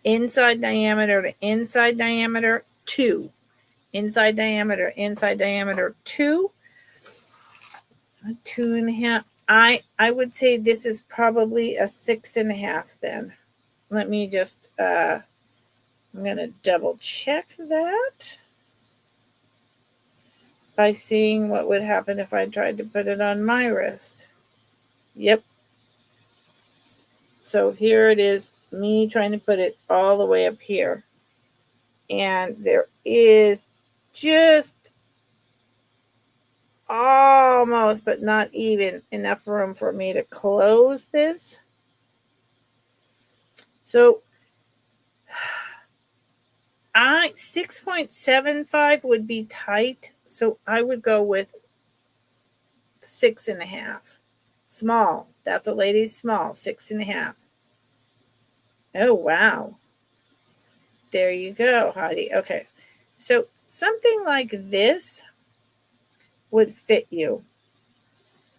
Inside diameter to inside diameter, 2. Inside diameter, 2. 2.5. I would say this is probably a 6.5 then. Let me just, I'm going to double check that by seeing what would happen if I tried to put it on my wrist. Yep. So here it is, me trying to put it all the way up here. And there is just almost, but not even, enough room for me to close this. So 6.75 would be tight. So I would go with 6.5. Small. That's a lady's small. 6.5. Oh, wow. There you go, Heidi. Okay. So something like this would fit you.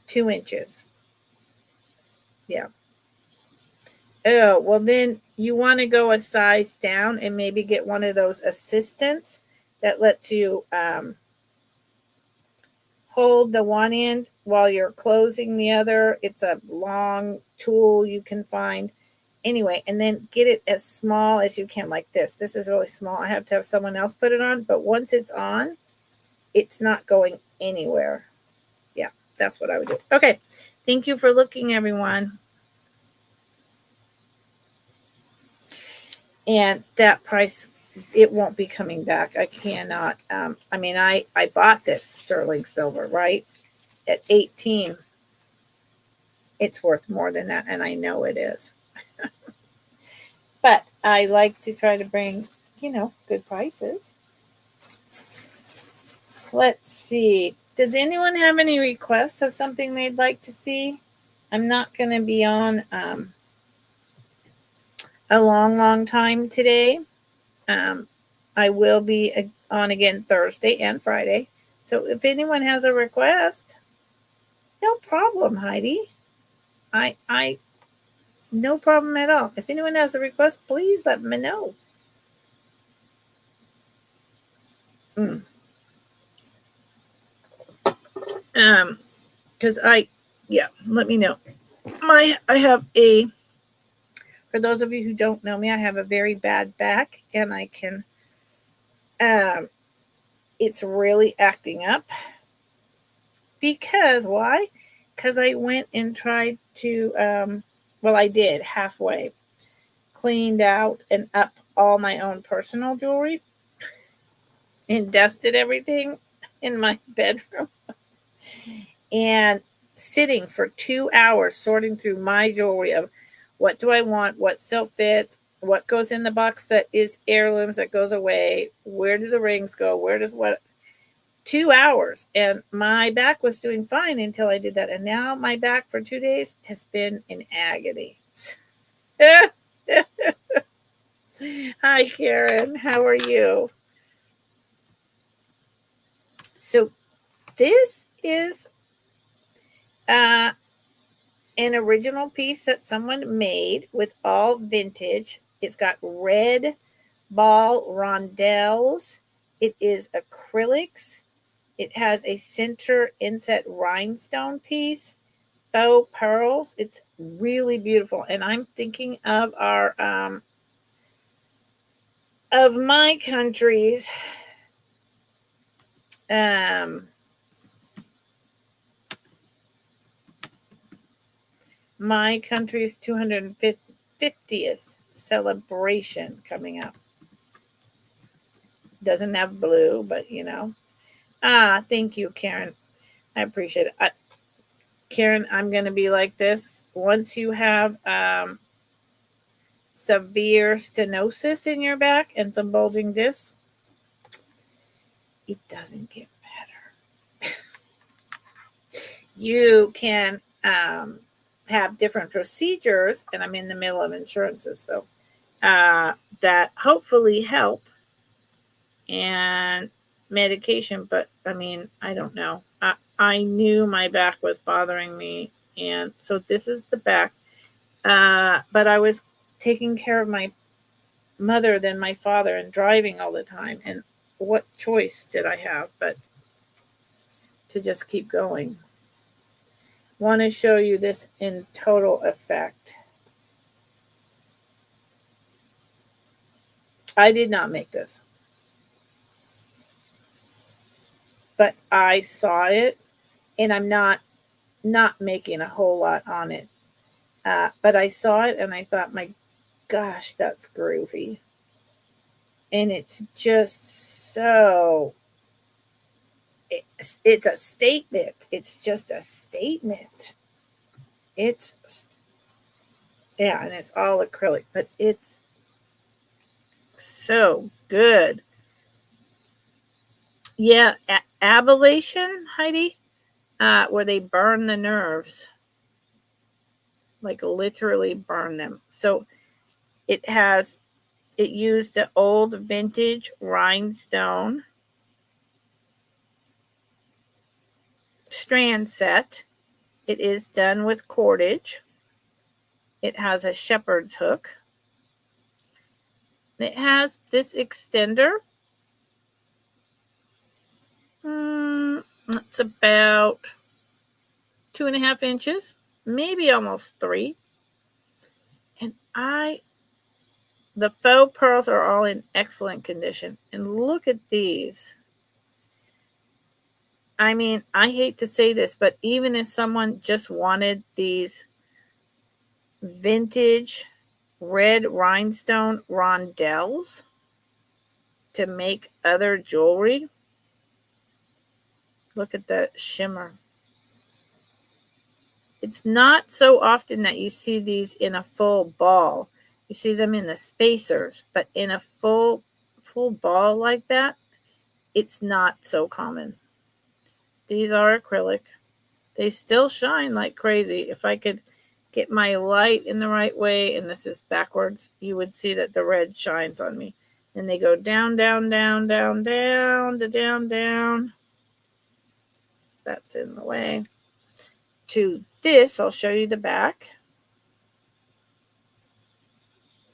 2 inches. Yeah. Oh, well, then you want to go a size down and maybe get one of those assistants that lets you hold the one end while you're closing the other. It's a long tool you can find. Anyway, and then get it as small as you can, like this. This is really small. I have to have someone else put it on, but once it's on, it's not going anywhere. Yeah, that's what I would do. Okay, thank you for looking, everyone. And that price, it won't be coming back. I cannot. I mean, I bought this sterling silver, right, at 18. It's worth more than that, and I know it is. But I like to try to bring, good prices. Let's see. Does anyone have any requests of something they'd like to see? I'm not going to be on a long time today. I will be on again Thursday and Friday. So if anyone has a request, no problem, Heidi. I no problem at all. If anyone has a request, please let me know. Because let me know. I have for those of you who don't know me, I have a very bad back, and I can, it's really acting up. Because why? Because I went and tried to, I did halfway, cleaned out and up all my own personal jewelry and dusted everything in my bedroom. And sitting for 2 hours sorting through my jewelry of what do I want, what still fits, what goes in the box that is heirlooms that goes away, where do the rings go, where does what. 2 hours, and my back was doing fine until I did that, and now my back for 2 days has been in agony. Hi, Karen. How are you? So this is an original piece that someone made with all vintage. It's got red ball rondelles. It is acrylics. It has a center inset rhinestone piece, faux pearls. It's really beautiful. And I'm thinking of our, of my country's, my country's 250th celebration coming up. Doesn't have blue, but thank you, Karen. I appreciate it. Karen, I'm going to be like this. Once you have severe stenosis in your back and some bulging discs, it doesn't get better. You can have different procedures, and I'm in the middle of insurances, so that hopefully help, and medication, but I mean, I don't know. I knew my back was bothering me. And so this is the back. But I was taking care of my mother than my father and driving all the time. And what choice did I have but to just keep going? Want to show you this in total effect. I did not make this, but I saw it, and I'm not making a whole lot on it. But I saw it and I thought, my gosh, that's groovy. And it's just so, it's a statement. It's just a statement. It's, yeah, and it's all acrylic, but it's so good. Yeah, ablation, Heidi, where they burn the nerves, like literally burn them. So it used the old vintage rhinestone strand set. It is done with cordage. It has a shepherd's hook. It has this extender. It's about 2.5 inches, maybe almost 3. And the faux pearls are all in excellent condition. And look at these. I mean, I hate to say this, but even if someone just wanted these vintage red rhinestone rondelles to make other jewelry, look at the shimmer. It's not so often that you see these in a full ball. You see them in the spacers, but in a full ball like that, it's not so common. These are acrylic. They still shine like crazy. If I could get my light in the right way, and this is backwards, you would see that the red shines on me. And they go down, down, down, down, down, down, down. That's in the way. To this, I'll show you the back.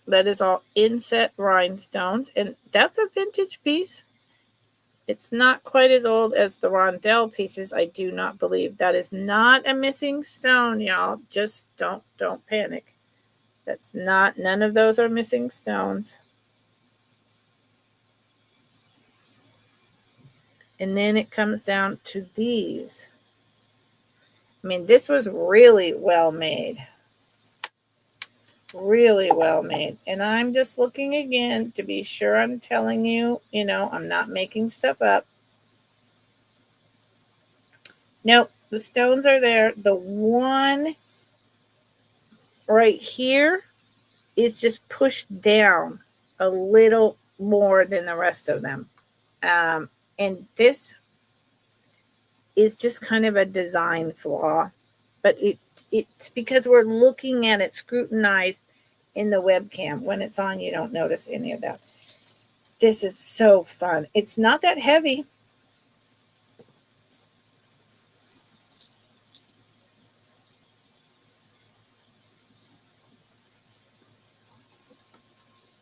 That is all inset rhinestones, and that's a vintage piece. It's not quite as old as the rondelle pieces, I do not believe. That is not a missing stone, y'all. Just don't panic. That's not, none of those are missing stones. And then it comes down to these. I mean, this was really well made. Really well made. And I'm just looking again to be sure I'm telling you, I'm not making stuff up. Nope, the stones are there. The one right here is just pushed down a little more than the rest of them. And this is just kind of a design flaw. But it's because we're looking at it scrutinized in the webcam. When it's on, you don't notice any of that. This is so fun. It's not that heavy.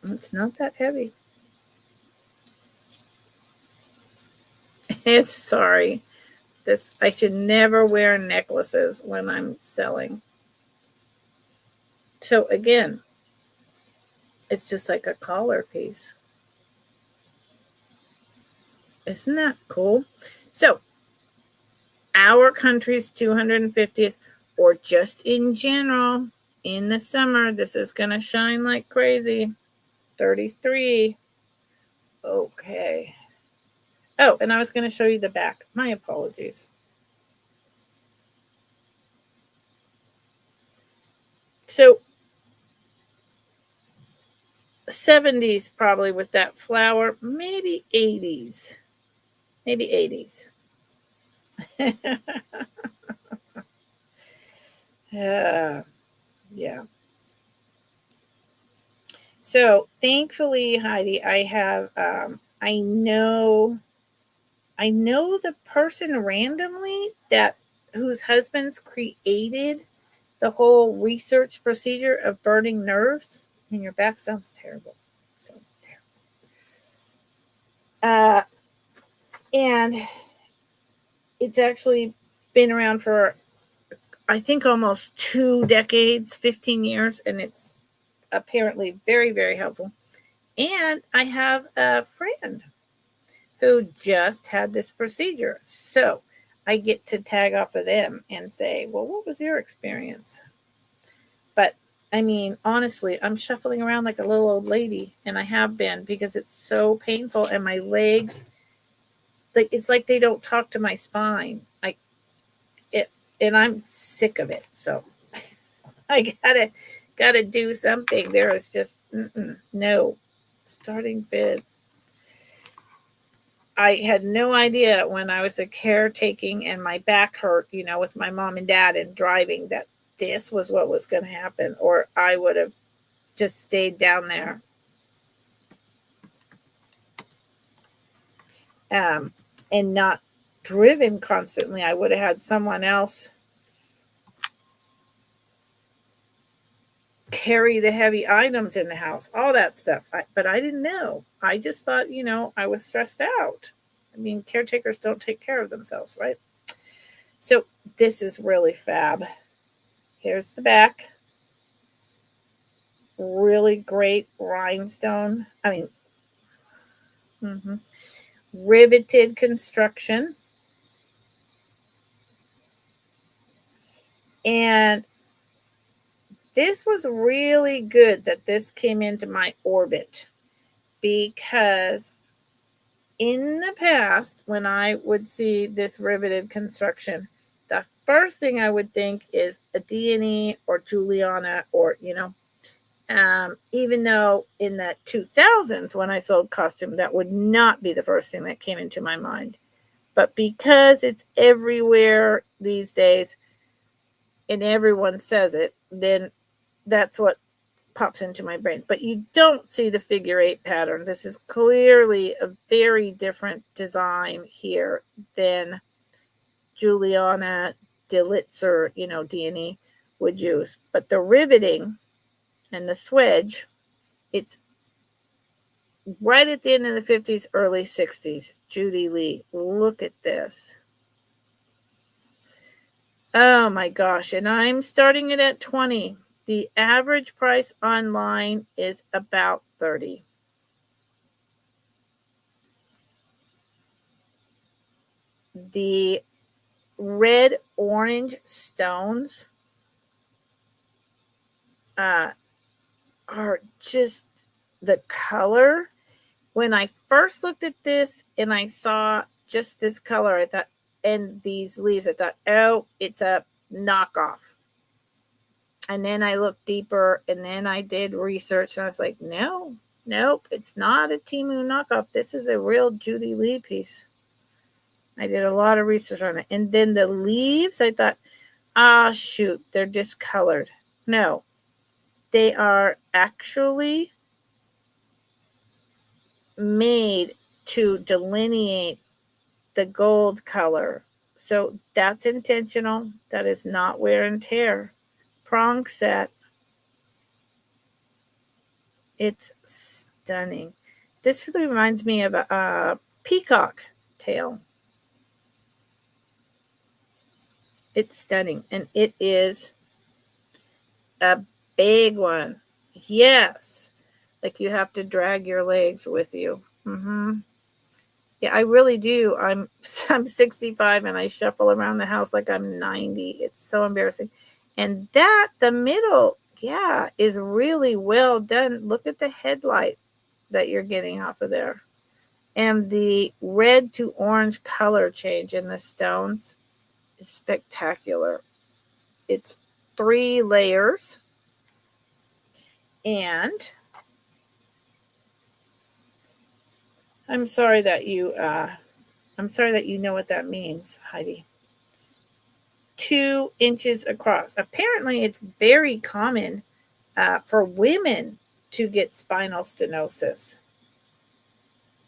It's not that heavy. It's sorry. I should never wear necklaces when I'm selling. So again, it's just like a collar piece. Isn't that cool? So our country's 250th, or just in general, in the summer, this is going to shine like crazy. 33. Okay. Oh, and I was going to show you the back. My apologies. So 70s probably with that flower, maybe 80s. Maybe 80s. Yeah. So thankfully, Heidi, I have, I know I know the person randomly that whose husbands created the whole research procedure of burning nerves. And your back sounds terrible. Sounds terrible. And it's actually been around for, I think, almost 2 decades, 15 years, and it's apparently very, very helpful. And I have a friend who just had this procedure. So I get to tag off of them and say, well, what was your experience? But I mean, honestly, I'm shuffling around like a little old lady, and I have been because it's so painful, and my legs, like it's like they don't talk to my spine. And I'm sick of it. So I gotta do something. There is just no starting bid. I had no idea when I was a caretaking and my back hurt, with my mom and dad and driving, that this was what was going to happen, or I would have just stayed down there. And not driven constantly. I would have had someone else carry the heavy items in the house, all that stuff. But I didn't know. I just thought, I was stressed out. I mean, caretakers don't take care of themselves, right? So this is really fab. Here's the back. Really great rhinestone. Riveted construction. And this was really good that this came into my orbit, because in the past, when I would see this riveted construction, the first thing I would think is a D&E or Juliana, or, even though in the 2000s when I sold costume, that would not be the first thing that came into my mind. But because it's everywhere these days and everyone says it, then that's what pops into my brain. But you don't see the figure 8 pattern. This is clearly a very different design here than Juliana, Delitzer, D&E would use. But the riveting and the swedge, it's right at the end of the 50s, early 60s. Judy Lee. Look at this. Oh my gosh. And I'm starting it at $20. The average price online is about $30. The red orange stones are just the color. When I first looked at this and I saw just this color, I thought, and these leaves, I thought, oh, it's a knockoff. And then I looked deeper, and then I did research, and I was like, nope, it's not a Temu knockoff. This is a real Judy Lee piece. I did a lot of research on it. And then the leaves, I thought, shoot, they're discolored. No, they are actually made to delineate the gold color. So that's intentional. That is not wear and tear. Prong set. It's stunning. This really reminds me of a peacock tail. It's stunning. And it is a big one. Yes. Like you have to drag your legs with you. Yeah, I really do. I'm 65 and I shuffle around the house like I'm 90. It's so embarrassing. And the middle, yeah, is really well done. Look at the headlight that you're getting off of there. And the red to orange color change in the stones is spectacular. It's 3 layers. And I'm sorry that you know what that means, Heidi. 2 inches across. Apparently, it's very common for women to get spinal stenosis.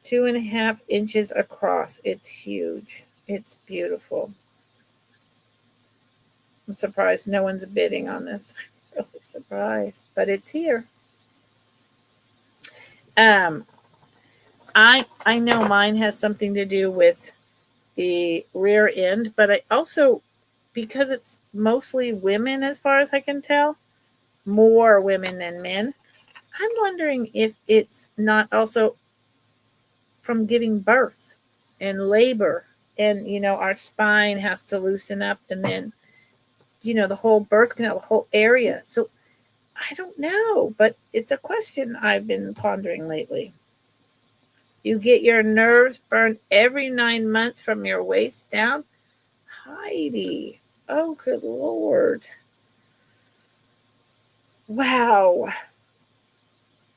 2.5 inches across. It's huge. It's beautiful. I'm surprised no one's bidding on this. I'm really surprised, but it's here. Um, I know mine has something to do with the rear end, but I also, because it's mostly women as far as I can tell, more women than men. I'm wondering if it's not also from giving birth and labor, and our spine has to loosen up, and then the whole birth canal, the whole area. So I don't know, but it's a question I've been pondering lately. You get your nerves burned every 9 months from your waist down? Heidi. Oh, good Lord. Wow.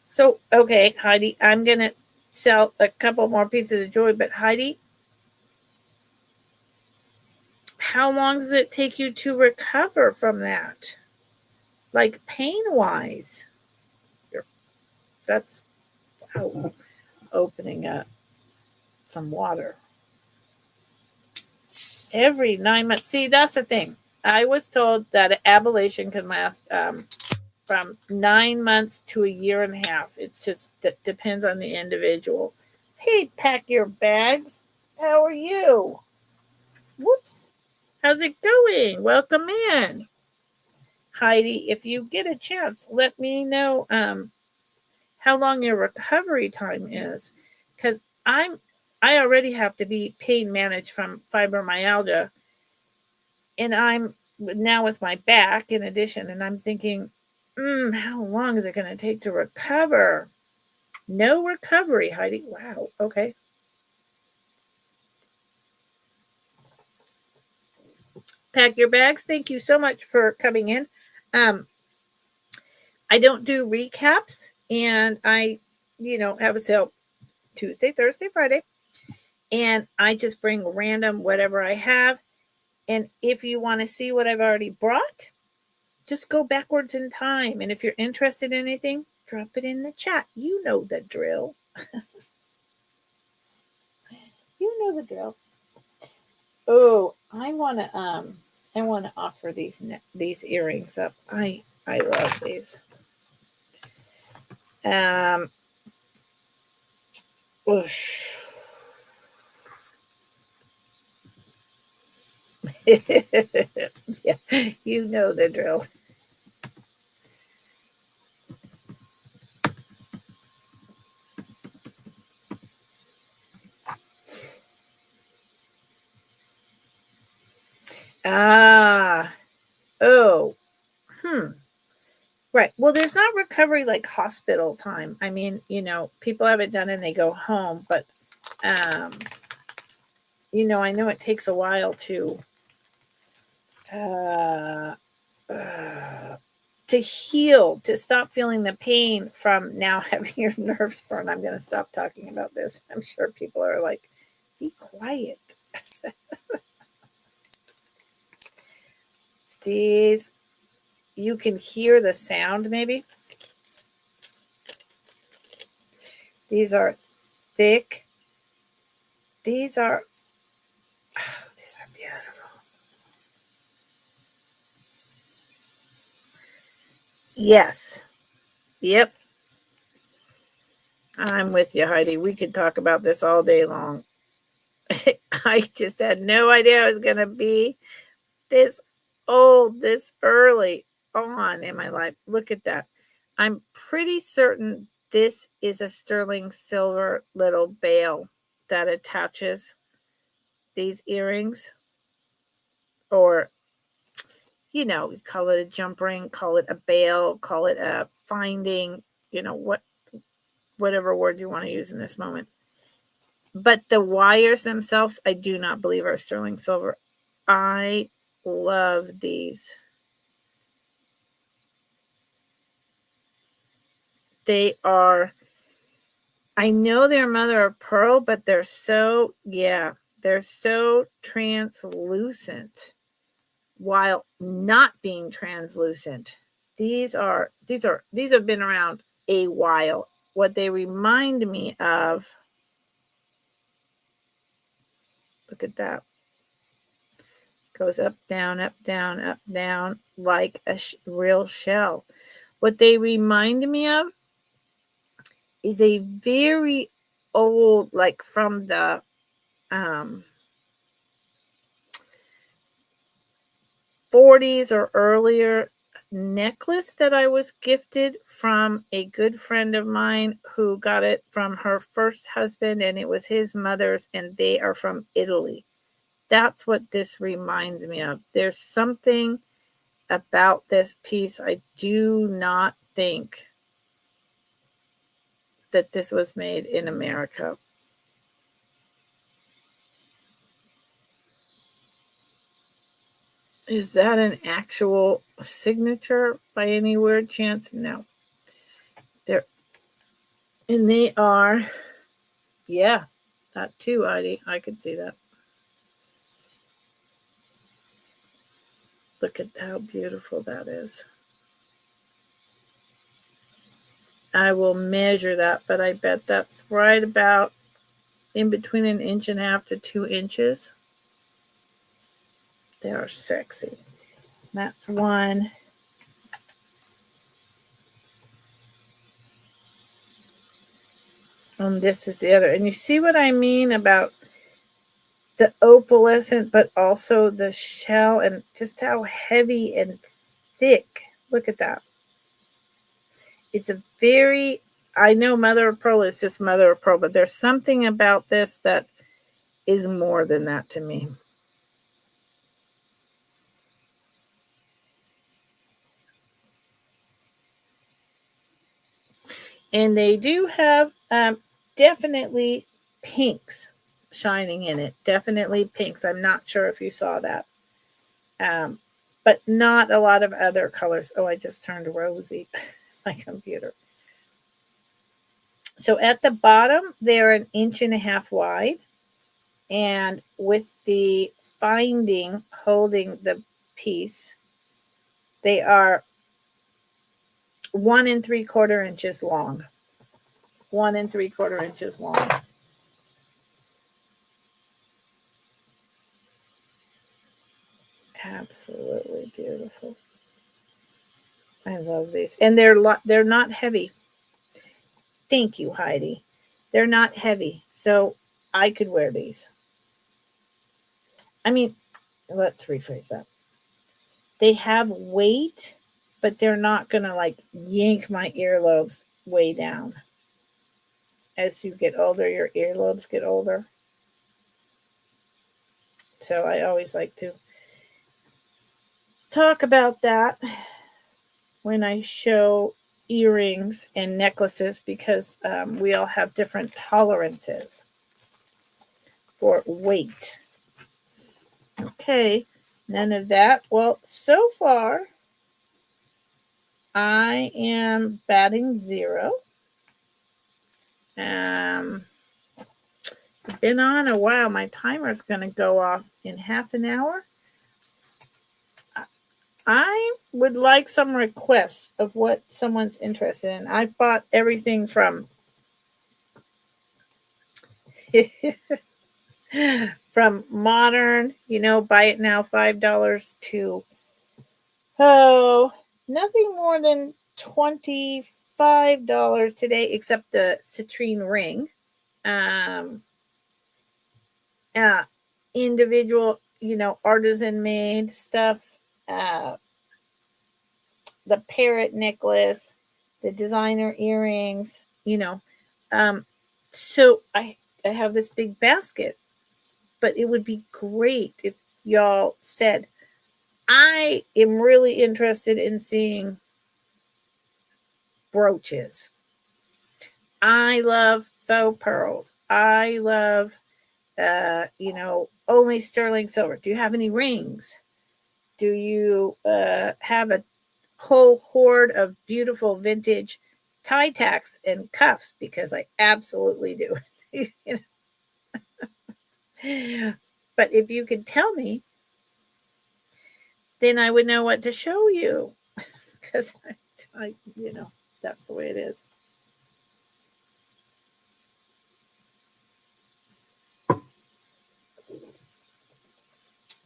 So, okay, Heidi, I'm going to sell a couple more pieces of jewelry, but Heidi, how long does it take you to recover from that? Like pain-wise? That's, wow, opening up some water. Every 9 months. See, that's the thing. I was told that an ablation can last from 9 months to a year and a half. It's just that depends on the individual. Hey, pack your bags. How are you? Whoops. How's it going? Welcome in. Heidi, if you get a chance, let me know how long your recovery time is. Because I already have to be pain managed from fibromyalgia. And I'm now with my back in addition, and I'm thinking, how long is it going to take to recover? No recovery, Heidi. Wow. Okay. Pack your bags. Thank you so much for coming in. I don't do recaps, and I, have a sale Tuesday, Thursday, Friday, and I just bring random whatever I have. And if you want to see what I've already brought, just go backwards in time. And if you're interested in anything, drop it in the chat. You know the drill. You know the drill. Oh, I want to offer these earrings up. I love these. Whoosh. Yeah, you know the drill. Ah, oh, right. Well, there's not recovery like hospital time. I mean, people have it done and they go home, but I know it takes a while to heal, to stop feeling the pain from now having your nerves burned. I'm going to stop talking about this. I'm sure people are like, be quiet. These, you can hear the sound maybe. These are thick. These are beautiful. Yes. Yep. I'm with you, Heidi. We could talk about this all day long. I just had no idea I was going to be this old, this early on in my life. Look at that. I'm pretty certain this is a sterling silver little bail that attaches these earrings. Or, call it a jump ring, call it a bail, call it a finding, whatever word you want to use in this moment. But the wires themselves, I do not believe are sterling silver. I love these. They are, I know they're mother of pearl, but they're so translucent while not being translucent. These have been around a while. What they remind me of Look at that. Goes up, down, up, down, up, down, like a real shell. What they remind me of is a very old, like from the 40s or earlier, necklace that I was gifted from a good friend of mine who got it from her first husband, and it was his mother's, and they are from Italy. That's what this reminds me of. There's something about this piece. I do not think that this was made in America. Is that an actual signature by any weird chance? No. And they are, yeah, that too, Heidi. I could see that. Look at how beautiful that is. I will measure that, but I bet that's right about in between 1.5 inches to 2 inches. They are sexy. That's one. And this is the other. And you see what I mean about the opalescent, but also the shell, and just how heavy and thick. Look at that. It's a very, I know mother of pearl is just mother of pearl, but there's something about this that is more than that to me. And they do have definitely pinks shining in it. Definitely pinks. I'm not sure if you saw that. But not a lot of other colors. Oh, I just turned rosy. My computer. So at the bottom, they're 1.5 inches wide. And with the finding holding the piece, they are 1 3/4 inches long. 1 3/4 inches long. Absolutely beautiful. I love these, and they're not heavy. Thank you, Heidi. They're not heavy, so I could wear these. I mean, let's rephrase that. They have weight, but they're not gonna like yank my earlobes way down. As you get older, your earlobes get older. So I always like to talk about that when I show earrings and necklaces, because we all have different tolerances for weight. Okay, none of that. Well, so far, I am batting 0. Been on a while. My timer is going to go off in half an hour. I would like some requests of what someone's interested in. I've bought everything from from modern, buy it now $5 to nothing more than $25 today, except the citrine ring. Individual, artisan made stuff. The parrot necklace, the designer earrings, so I have this big basket, but it would be great if y'all said, I am really interested in seeing brooches. I love faux pearls. I love, only sterling silver. Do you have any rings? Do you have a whole hoard of beautiful vintage tie tacks and cuffs? Because I absolutely do. But if you could tell me, then I would know what to show you. Because I that's the way it is.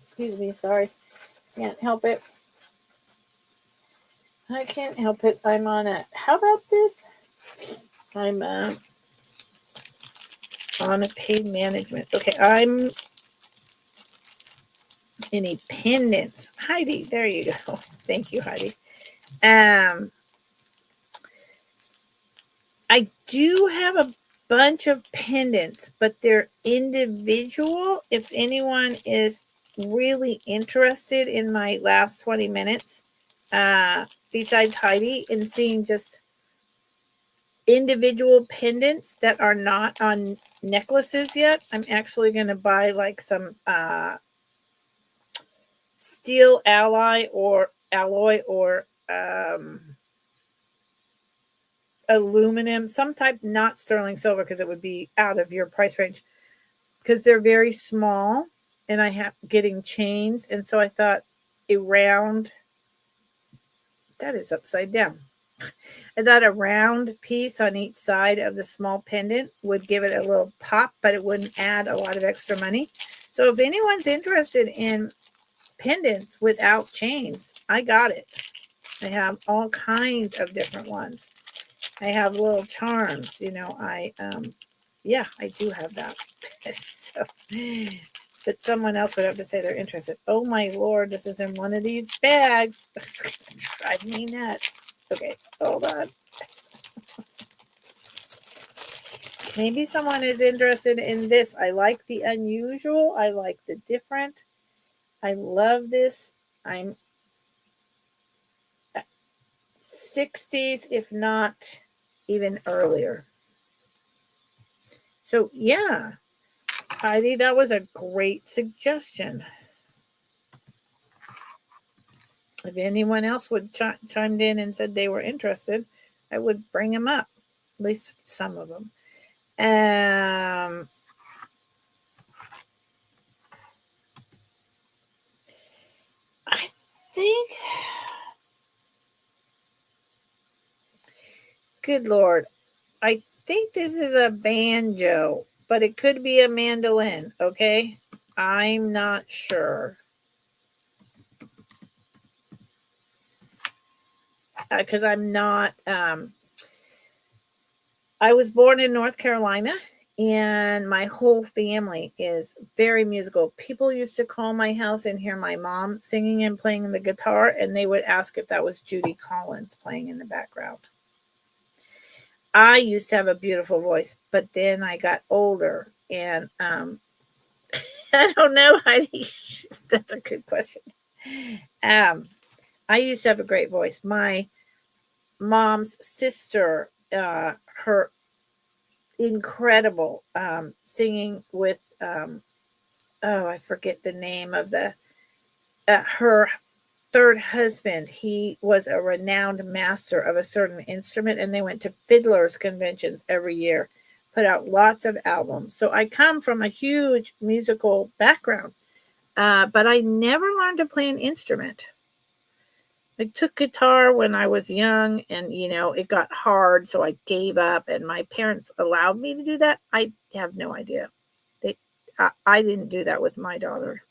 Excuse me, sorry. Can't help it. I can't help it. I'm on a, how about this? I'm on a paid management. Okay, I'm independence. Heidi, there you go. Thank you, Heidi. I do have a bunch of pendants, but they're individual. If anyone is really interested in my last 20 minutes, besides Heidi, in seeing just individual pendants that are not on necklaces yet, I'm actually going to buy like some steel alloy or aluminum, some type, not sterling silver, because it would be out of your price range, because they're very small and I have getting chains. And so I thought a round, that is upside down. I thought a round piece on each side of the small pendant would give it a little pop, but it wouldn't add a lot of extra money. So if anyone's interested in pendants without chains, I got it. I have all kinds of different ones. I have little charms, I do have that. So, but someone else would have to say they're interested. Oh my Lord, this is in one of these bags. It's going to drive me nuts. Okay, hold on. Maybe someone is interested in this. I like the unusual. I like the different. I love this. I'm 60s, if not even earlier. So yeah, Heidi, that was a great suggestion. If anyone else would chimed in and said they were interested, I would bring them up, at least some of them. I think, good Lord, I think this is a banjo, but it could be a mandolin, okay? I'm not sure. Because I'm not, I was born in North Carolina, and my whole family is very musical. People used to call my house and hear my mom singing and playing the guitar, and they would ask if that was Judy Collins playing in the background. I used to have a beautiful voice, but then I got older, and I don't know, Heidi. That's a good question. I used to have a great voice. My mom's sister, her incredible singing with I forget the name of the her third husband. He was a renowned master of a certain instrument, and they went to fiddlers conventions every year, put out lots of albums. So I come from a huge musical background, but I never learned to play an instrument. I took guitar when I was young, and it got hard, so I gave up, and my parents allowed me to do that. I have no idea. I didn't do that with my daughter.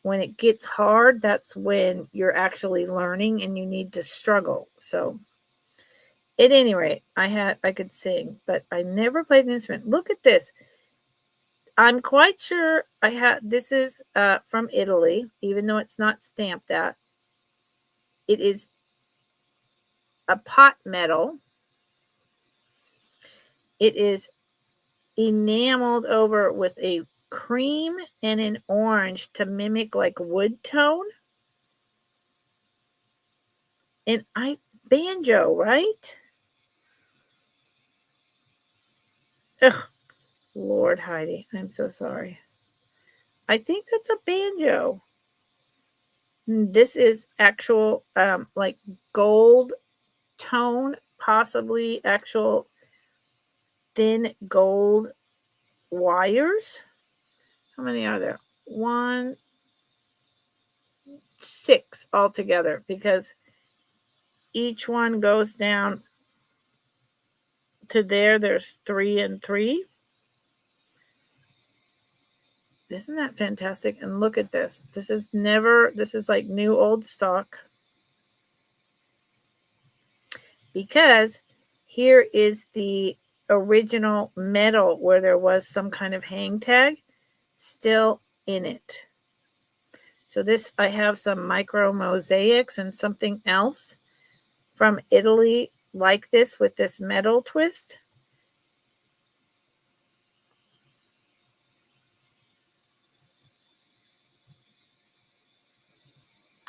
When it gets hard, that's when you're actually learning and you need to struggle. So at any rate, I could sing, but I never played an instrument. Look at this. I'm quite sure this is from Italy, even though it's not stamped that. It is a pot metal. It is enameled over with a cream and an orange to mimic like wood tone. And banjo, right? Ugh, Lord, Heidi, I'm so sorry. I think that's a banjo. This is actual like gold tone, possibly actual thin gold wires. How many are there? 6 altogether, because each one goes down to there. There's 3 and 3. Isn't that fantastic? And look at this. This is like new old stock. Because here is the original metal where there was some kind of hang tag still in it. So this, I have some micro mosaics and something else from Italy like this with this metal twist.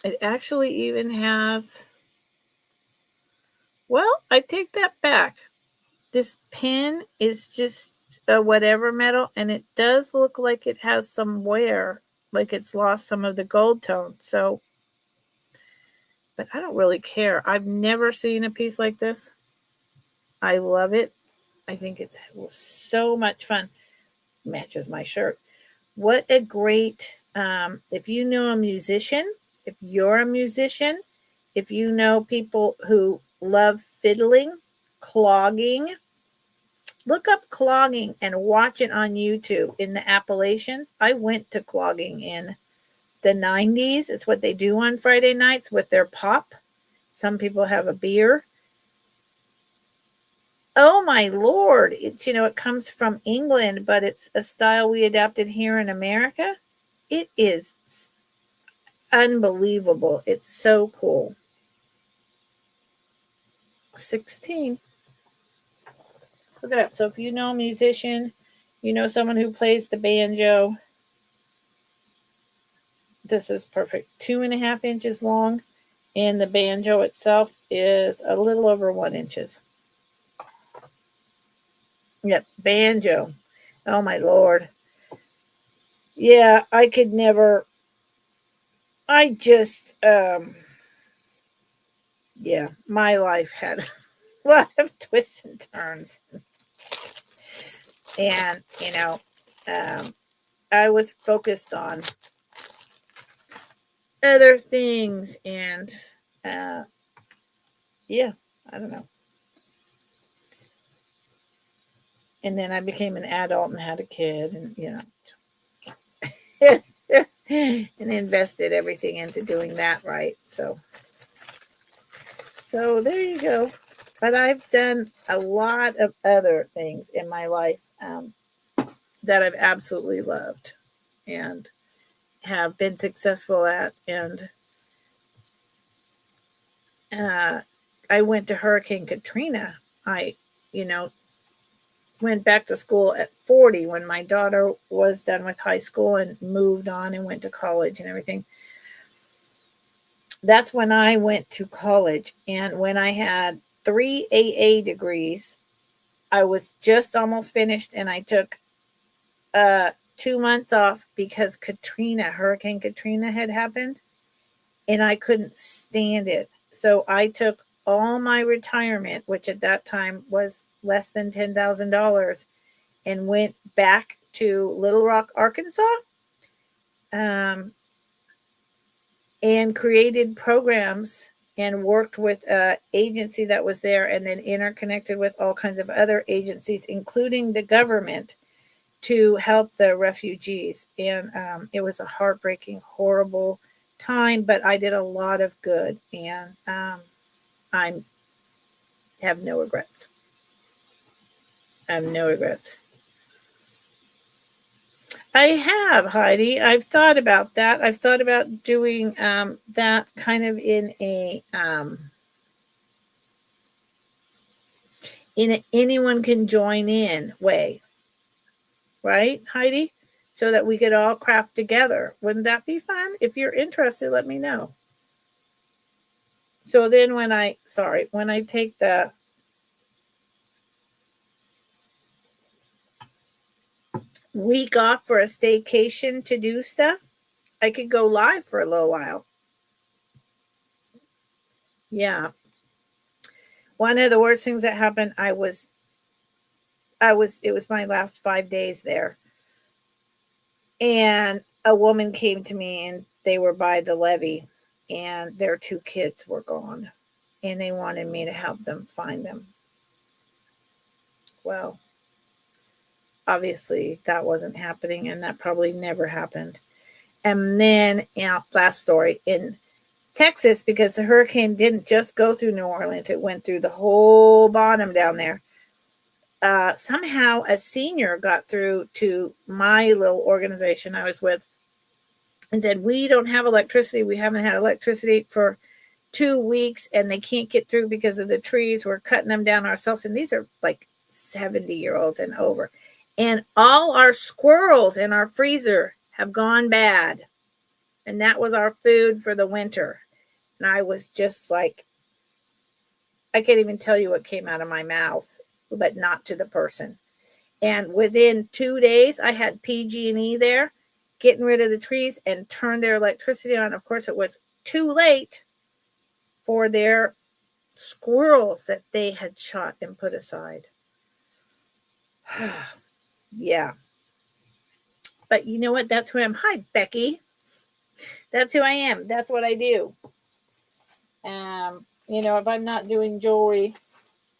It actually even has, well, I take that back. This pin is just a whatever metal, and it does look like it has some wear, like it's lost some of the gold tone. So, but I don't really care. I've never seen a piece like this. I love it. I think it's so much fun. Matches my shirt. What a great, if you know a musician, if you're a musician, if you know people who love fiddling, clogging, look up clogging and watch it on YouTube in the Appalachians. I went to clogging in the 90s. It's what they do on Friday nights with their pop. Some people have a beer. Oh my Lord. It comes from England, but it's a style we adapted here in America. It is unbelievable. It's so cool. 16. Look it up. So if you know a musician, you know someone who plays the banjo, this is perfect. 2.5 inches long, and the banjo itself is a little over 1 inches. Yep, banjo. Oh my Lord. Yeah, I could never. I just, yeah, my life had a lot of twists and turns. And, I was focused on other things. And, yeah, I don't know. And then I became an adult and had a kid, and, and invested everything into doing that right. So there you go. But I've done a lot of other things in my life that I've absolutely loved and have been successful at. And I went to Hurricane Katrina. I, you know, went back to school at 40 when my daughter was done with high school and moved on and went to college and everything. That's when I went to college. And when I had 3 AA degrees, I was just almost finished, and I took 2 months off because Hurricane Katrina had happened, and I couldn't stand it. So I took all my retirement, which at that time was less than $10,000, and went back to Little Rock, Arkansas, and created programs and worked with an agency that was there, and then interconnected with all kinds of other agencies, including the government, to help the refugees. And it was a heartbreaking, horrible time, but I did a lot of good, and I have no regrets. I have no regrets. I have, Heidi. I've thought about that. I've thought about doing that kind of in a anyone can join in way, right, Heidi? So that we could all craft together. Wouldn't that be fun? If you're interested, let me know. So then when I take the week off for a staycation to do stuff, I could go live for a little while. Yeah. One of the worst things that happened, it was my last 5 days there. And a woman came to me, and they were by the levee, and their 2 kids were gone, and they wanted me to help them find them. Well, obviously that wasn't happening, and that probably never happened. And then, last story in Texas, because the hurricane didn't just go through New Orleans, it went through the whole bottom down there. Somehow a senior got through to my little organization I was with and said, we don't have electricity. We haven't had electricity for 2 weeks, and they can't get through because of the trees. We're cutting them down ourselves. And these are like 70-year-olds and over. And all our squirrels in our freezer have gone bad. And that was our food for the winter. And I was just like, I can't even tell you what came out of my mouth, but not to the person. And within 2 days, I had PG&E there getting rid of the trees and turned their electricity on. Of course, it was too late for their squirrels that they had shot and put aside. Yeah. But you know what? That's who I am. Hi, Becky. That's who I am. That's what I do. If I'm not doing jewelry,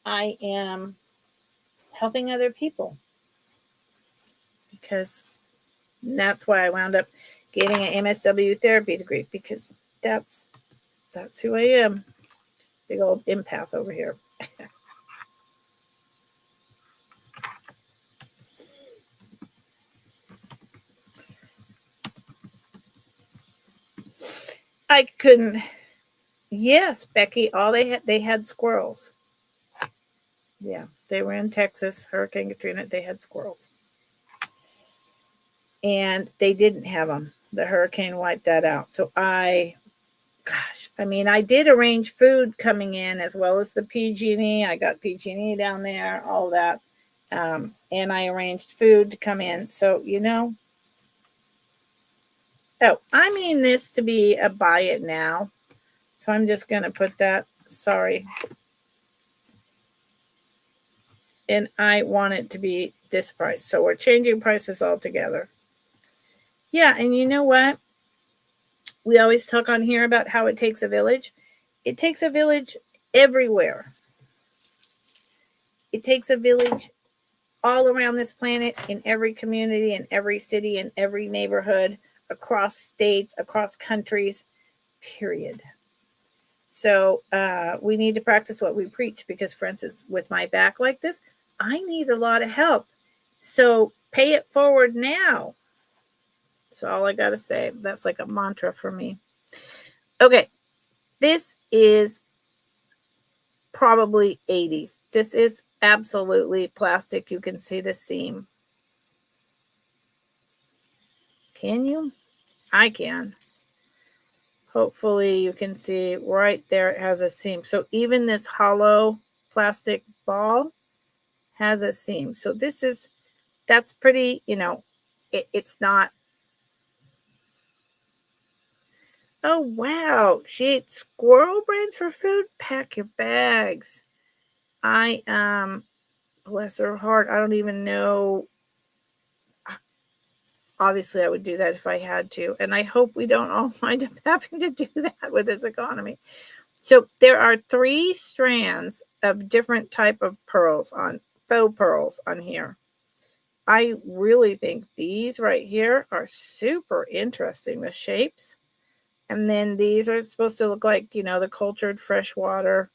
I am helping other people. Because that's why I wound up getting an MSW therapy degree, because that's who I am. Big old empath over here. I couldn't. Yes, Becky. All they had squirrels. Yeah, they were in Texas, Hurricane Katrina. They had squirrels, and they didn't have them. The hurricane wiped that out. So I did arrange food coming in as well as the PG&E. I got PG&E down there, all that, and I arranged food to come in. So Oh, I mean this to be a buy it now. So I'm just going to put that, sorry. And I want it to be this price. So we're changing prices altogether. Yeah, and you know what? We always talk on here about how it takes a village. It takes a village everywhere. It takes a village all around this planet, in every community, in every city, in every neighborhood, across states, across countries, period. So we need to practice what we preach, because, for instance, with my back like this, I need a lot of help. So pay it forward now. That's all I got to say. That's like a mantra for me. Okay, this is probably 80s. This is absolutely plastic. You can see the seam. Can you? I can. Hopefully you can see right there it has a seam. So even this hollow plastic ball has a seam. So that's pretty, it's not. Oh, wow. She ate squirrel brains for food? Pack your bags. Bless her heart. I don't even know. Obviously, I would do that if I had to. And I hope we don't all wind up having to do that with this economy. So there are 3 strands of different type of pearls faux pearls on here. I really think these right here are super interesting, the shapes. And then these are supposed to look like, the cultured fresh water.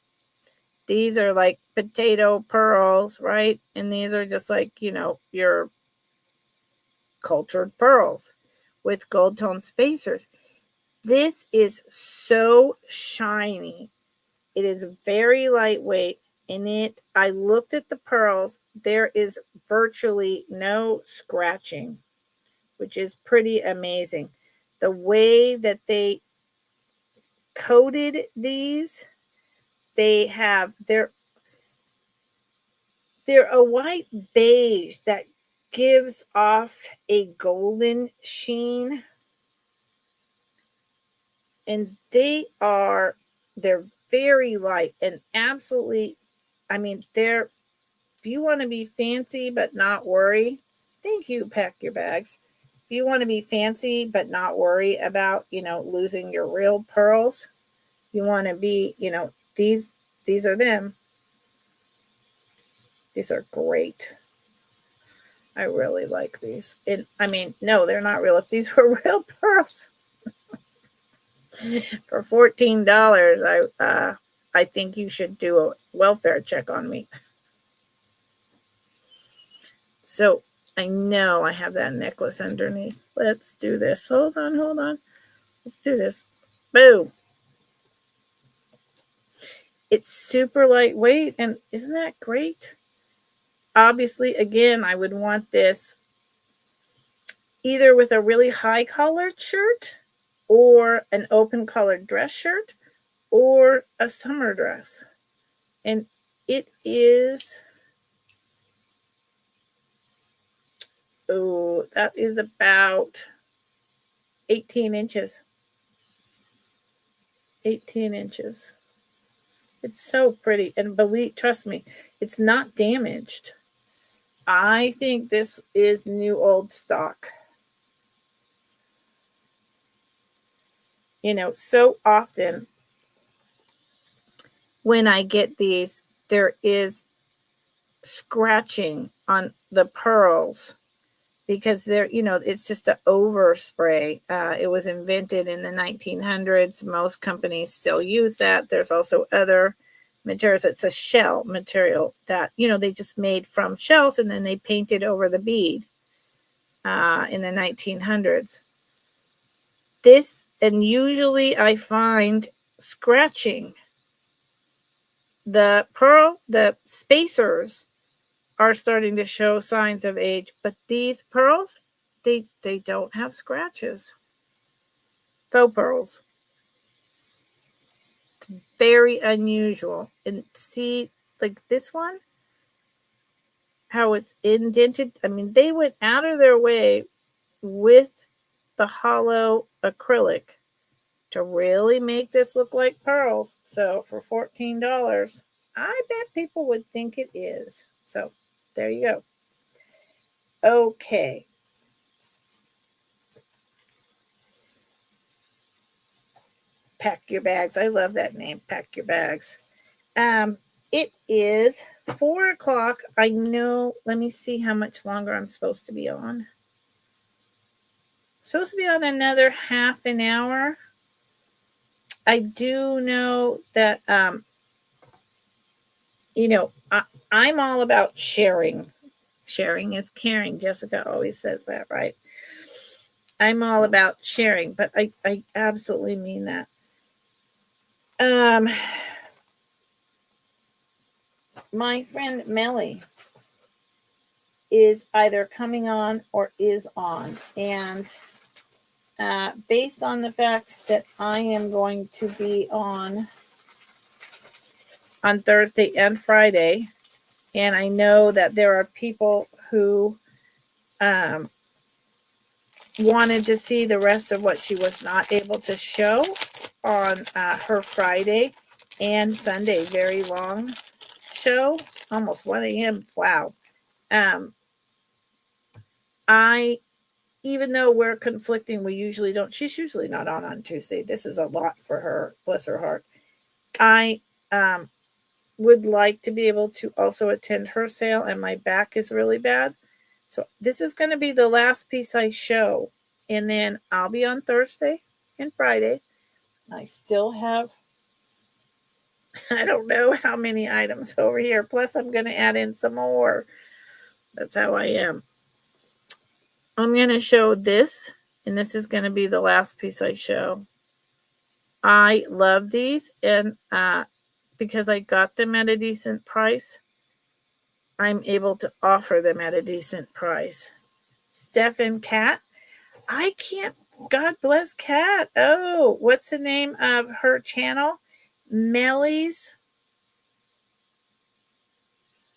These are like potato pearls, right? And these are just like, your cultured pearls with gold tone spacers. This is so shiny. It is very lightweight. I looked at the pearls. There is virtually no scratching, which is pretty amazing. The way that they coated these, they're a white beige that gives off a golden sheen. And they're very light and absolutely, if you want to be fancy but not worry, thank you, pack your bags. If you want to be fancy but not worry about, losing your real pearls, you want to be, these are them. These are great. I really like these. And I mean, no, they're not real. If these were real pearls for $14, I think you should do a welfare check on me. So I know I have that necklace underneath. Let's do this. Hold on. Let's do this. Boom. It's super lightweight, and isn't that great? Obviously, again, I would want this either with a really high collared shirt or an open collared dress shirt or a summer dress. And it is, that is about 18 inches. 18 inches. It's so pretty. And trust me, it's not damaged. I think this is new old stock. So often when I get these, there is scratching on the pearls because it's just an overspray. It was invented in the 1900s. Most companies still use that. There's also other materials. It's a shell material that, they just made from shells and then they painted over the bead in the 1900s. And usually I find scratching. The spacers are starting to show signs of age, but these pearls, they don't have scratches. Faux pearls. It's very unusual. And see, like this one, how it's indented. I mean, they went out of their way with the hollow acrylic to really make this look like pearls. So for $14, I bet people would think it is. So there you go. Okay. Pack your bags. I love that name. Pack your bags. It is 4:00. I know. Let me see how much longer I'm supposed to be on. Supposed to be on another half an hour. I do know that I'm all about sharing. Sharing is caring. Jessica always says that, right? I'm all about sharing, but I absolutely mean that. My friend Melly is either coming on or is on, and based on the fact that I am going to be on Thursday and Friday, and I know that there are people who wanted to see the rest of what she was not able to show on her Friday and Sunday. Very long show, almost 1 a.m. Wow. Even though we're conflicting, we usually don't. She's usually not on Tuesday. This is a lot for her. Bless her heart. I would like to be able to also attend her sale, and my back is really bad. So this is going to be the last piece I show. And then I'll be on Thursday and Friday. I still have, I don't know how many items over here. Plus, I'm going to add in some more. That's how I am. I'm going to show this, and this is going to be the last piece I show. I love these, and because I got them at a decent price, I'm able to offer them at a decent price. Steph and Kat, I can't, God bless Kat. Oh, what's the name of her channel? Melly's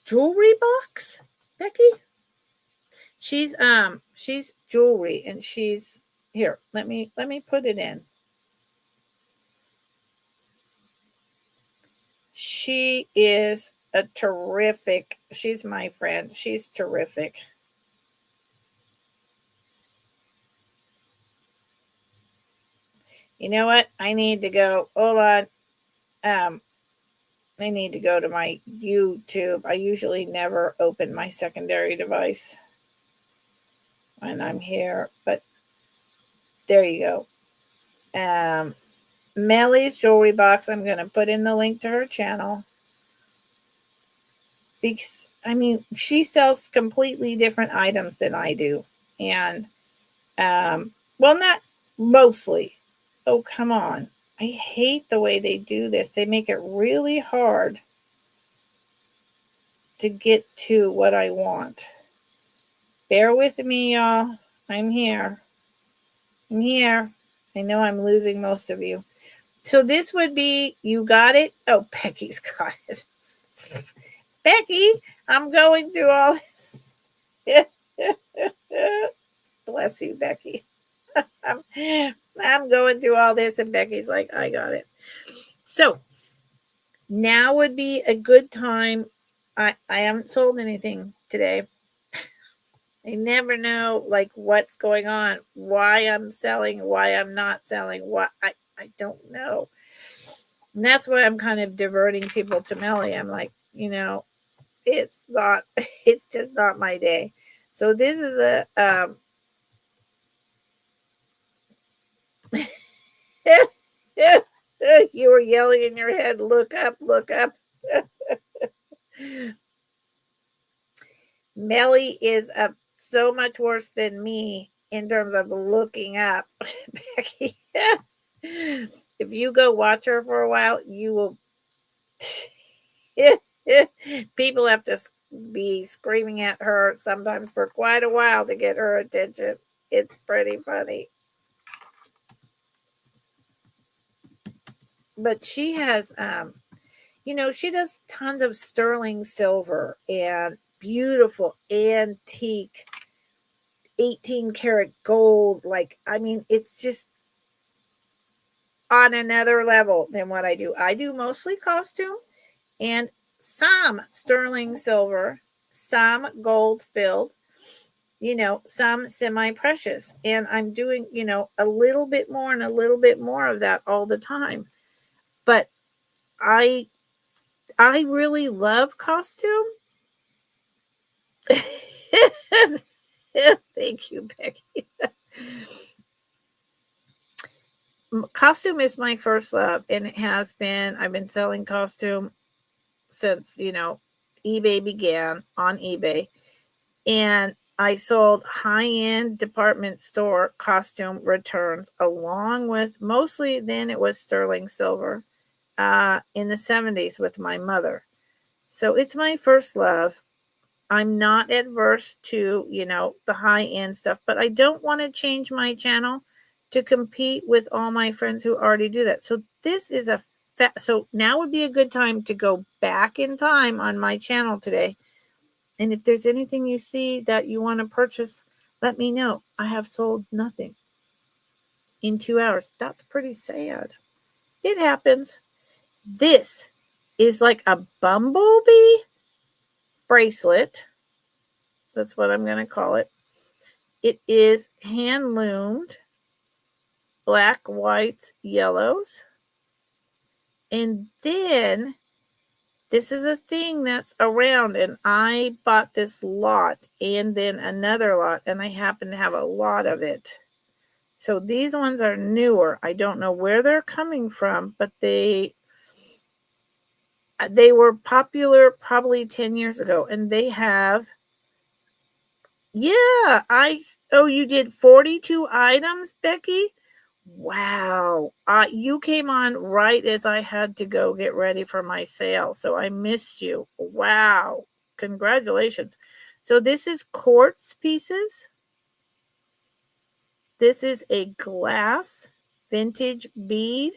Jewelry Box? Becky? She's jewelry, and she's here. Let me put it in. She is a terrific, she's my friend. She's terrific. You know what? I need to go. Hold on. I need to go to my YouTube. I usually never open my secondary device. when I'm here, but there you go. Melly's jewelry box. I'm going to put in the link to her channel because I mean she sells completely different items than I do, and well, not mostly. Oh, come on! I hate the way they do this. They make it really hard to get to what I want. Bear with me, y'all. I'm here. I'm here. I know I'm losing most of you. So this would be, you got it? Oh, Becky's got it. Becky, I'm going through all this. Bless you, Becky. I'm going through all this, and Becky's like, I got it. So now would be a good time. I haven't sold anything today. I never know like what's going on, why I'm selling, why I'm not selling, what I don't know. And that's why I'm kind of diverting people to Melly. I'm like, it's not, it's just not my day. So this is a you were yelling in your head, look up, look up. Melly is so much worse than me in terms of looking up. Becky, if you go watch her for a while, you will. People have to be screaming at her sometimes for quite a while to get her attention. It's pretty funny. But she has, she does tons of sterling silver and beautiful antique 18 karat gold. Like, I mean, it's just on another level than what I do. I do mostly costume and some sterling silver, some gold filled, some semi precious. And I'm doing, a little bit more and a little bit more of that all the time. But I really love costume. Thank you, Becky. Costume is my first love, and it has been. I've been selling costume since, eBay began on eBay. And I sold high-end department store costume returns along with, mostly then it was sterling silver, in the 70s with my mother. So it's my first love. I'm not adverse to, the high-end stuff, but I don't want to change my channel to compete with all my friends who already do that. So this is so now would be a good time to go back in time on my channel today. And if there's anything you see that you want to purchase, let me know. I have sold nothing in 2 hours. That's pretty sad. It happens. This is like a bumblebee bracelet. That's what I'm going to call it. It is hand loomed, black, whites, yellows. And then this is a thing that's around, and I bought this lot and then another lot, and I happen to have a lot of it. So these ones are newer. I don't know where they're coming from, but they were popular probably 10 years ago, and they have, yeah, you did 42 items, Becky? Wow. You came on right as I had to go get ready for my sale. So I missed you. Wow. Congratulations. So this is quartz pieces. This is a glass vintage bead.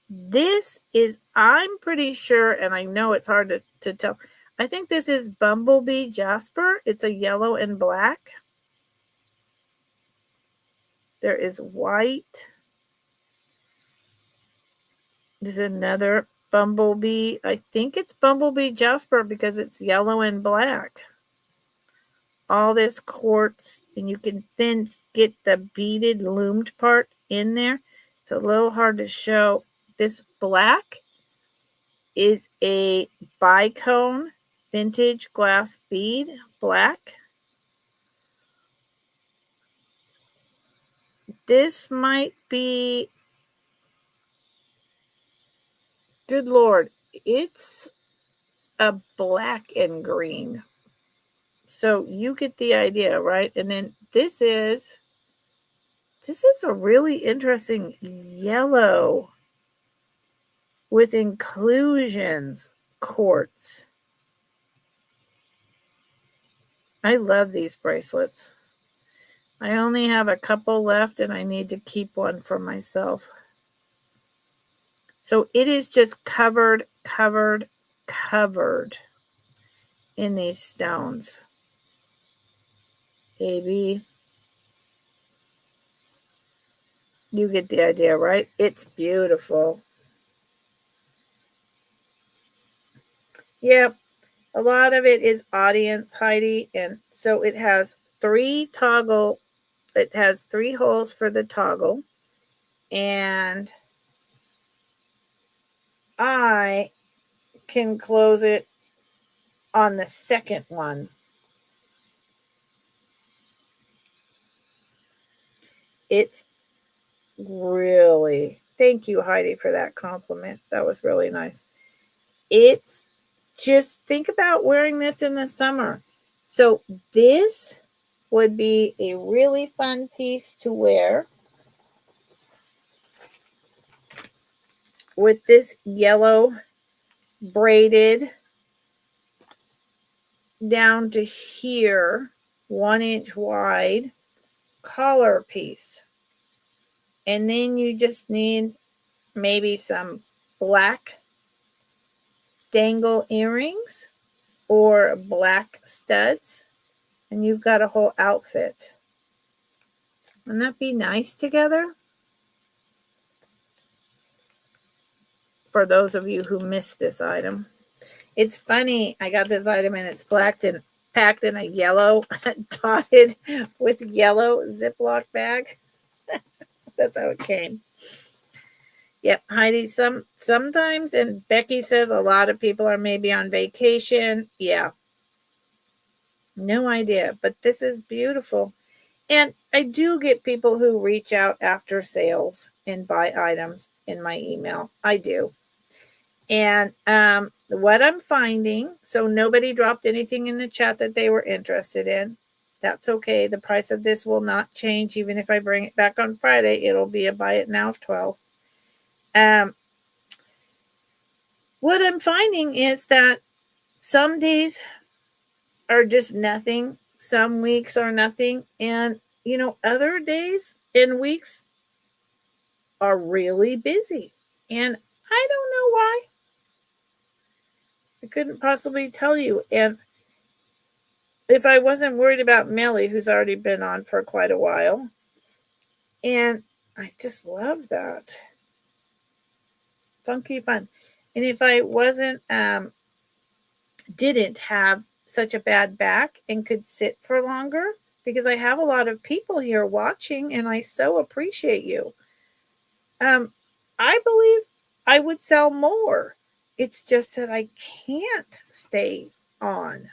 This is, I'm pretty sure, and I know it's hard to tell. I think this is bumblebee jasper. It's a yellow and black. There is white. There's another bumblebee. I think it's bumblebee jasper because it's yellow and black. All this quartz, and you can then get the beaded loomed part in there. It's a little hard to show. This black is a bicone vintage glass bead, black. this might be, good Lord, it's a black and green. So you get the idea, right? And then this is a really interesting yellow with inclusions quartz. I love these bracelets. I only have a couple left and I need to keep one for myself. So it is just covered in these stones. Baby, you get the idea, right? It's beautiful. Yep. A lot of it is audience, Heidi. And so it has three holes for the toggle. And I can close it on the second one. It's really, thank you, Heidi, for that compliment. That was really nice. It's just, think about wearing this in the summer. So this would be a really fun piece to wear with this yellow braided down to here, 1 inch wide collar piece. And then you just need maybe some black dangle earrings or black studs, and you've got a whole outfit. Wouldn't that be nice together? For those of you who missed this item. It's funny, I got this item and it's packed in a yellow, dotted with yellow Ziploc bag. That's how it came. Yep, Heidi, sometimes, and Becky says a lot of people are maybe on vacation. Yeah. No idea, but this is beautiful. And I do get people who reach out after sales and buy items in my email. I do. And what I'm finding, so nobody dropped anything in the chat that they were interested in. That's okay. The price of this will not change. Even if I bring it back on Friday, it'll be a buy it now of 12. What I'm finding is that some days are just nothing. Some weeks are nothing. And, other days and weeks are really busy. And I don't know why. I couldn't possibly tell you. And if I wasn't worried about Melly, who's already been on for quite a while, and I just love that. Funky fun. And if I didn't have such a bad back and could sit for longer, because I have a lot of people here watching and I so appreciate you. I believe I would sell more. It's just that I can't stay on.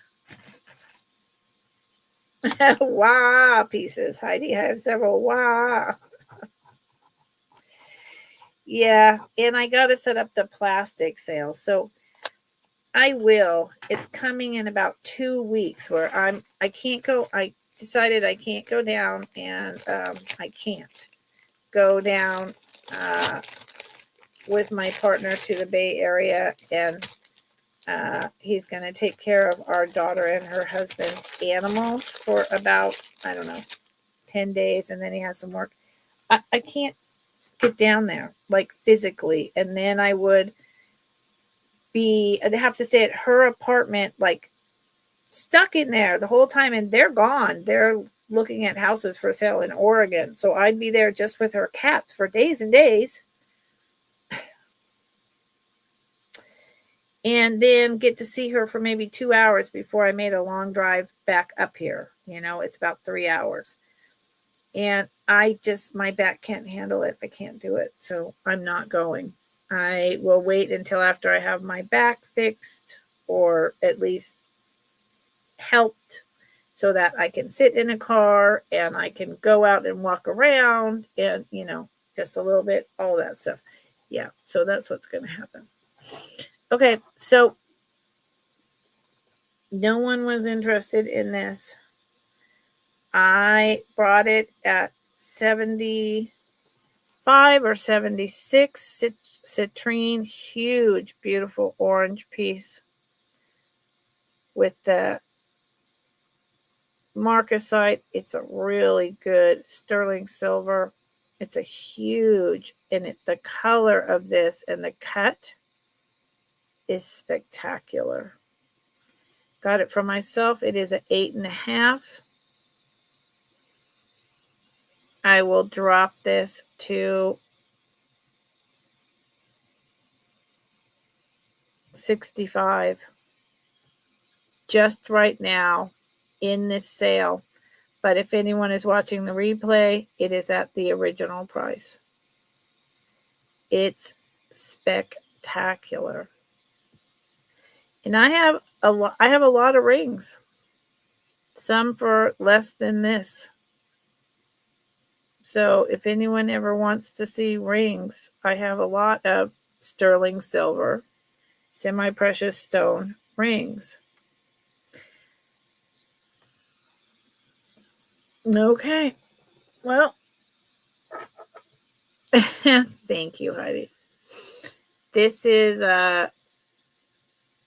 Wah pieces, Heidi. I have several wah. Yeah, and I got to set up the plastic sale. So I will. It's coming in about 2 weeks where I can't go. I decided I can't go down, and I can't go down with my partner to the Bay Area, and he's going to take care of our daughter and her husband's animals for about, 10 days, and then he has some work. I can't get down there, like physically, and then I'd have to stay at her apartment, like stuck in there the whole time, and they're gone. They're looking at houses for sale in Oregon, so I'd be there just with her cats for days and days. And then get to see her for maybe 2 hours before I made a long drive back up here. It's about 3 hours. And my back can't handle it. I can't do it. So I'm not going. I will wait until after I have my back fixed, or at least helped so that I can sit in a car and I can go out and walk around and, just a little bit, all that stuff. Yeah, so that's what's going to happen. Okay, so no one was interested in this. I brought it at 75 or 76 citrine, huge, beautiful orange piece with the marcasite. It's a really good sterling silver. It's a huge, and the color of this and the cut is spectacular. Got it for myself. It is an 8.5. I will drop this to $65 just right now in this sale. But if anyone is watching the replay, it is at the original price. It's spectacular. And I have a lot of rings. Some for less than this. So if anyone ever wants to see rings, I have a lot of sterling silver, semi-precious stone rings. Okay. Well, thank you, Heidi. This is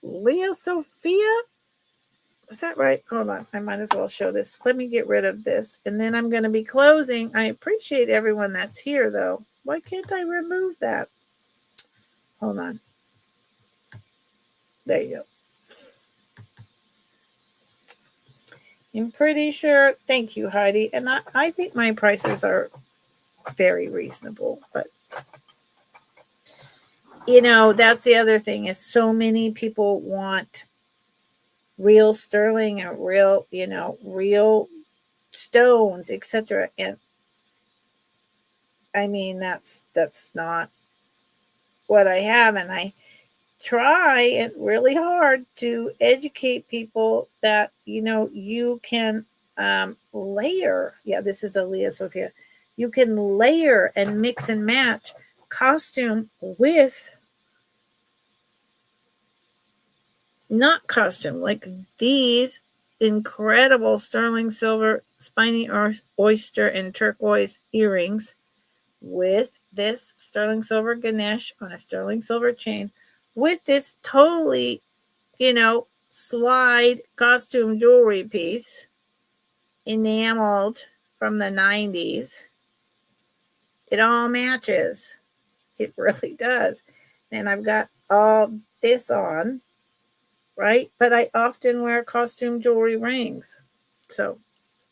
Leah Sophia. Is that right? Hold on. I might as well show this. Let me get rid of this. And then I'm going to be closing. I appreciate everyone that's here, though. Why can't I remove that? Hold on. There you go. I'm pretty sure. Thank you, Heidi. And I think my prices are very reasonable. But, that's the other thing is so many people want real sterling and real stones, etc. And I mean, that's not what I have. And I try it really hard to educate people that, you can layer. Yeah, this is Leah Sophia. You can layer and mix and match costume with not costume, like these incredible sterling silver spiny oyster and turquoise earrings with this sterling silver Ganesh on a sterling silver chain with this totally, slide costume jewelry piece enameled from the 90s. It all matches. It really does. And I've got all this on, right? But I often wear costume jewelry rings. So,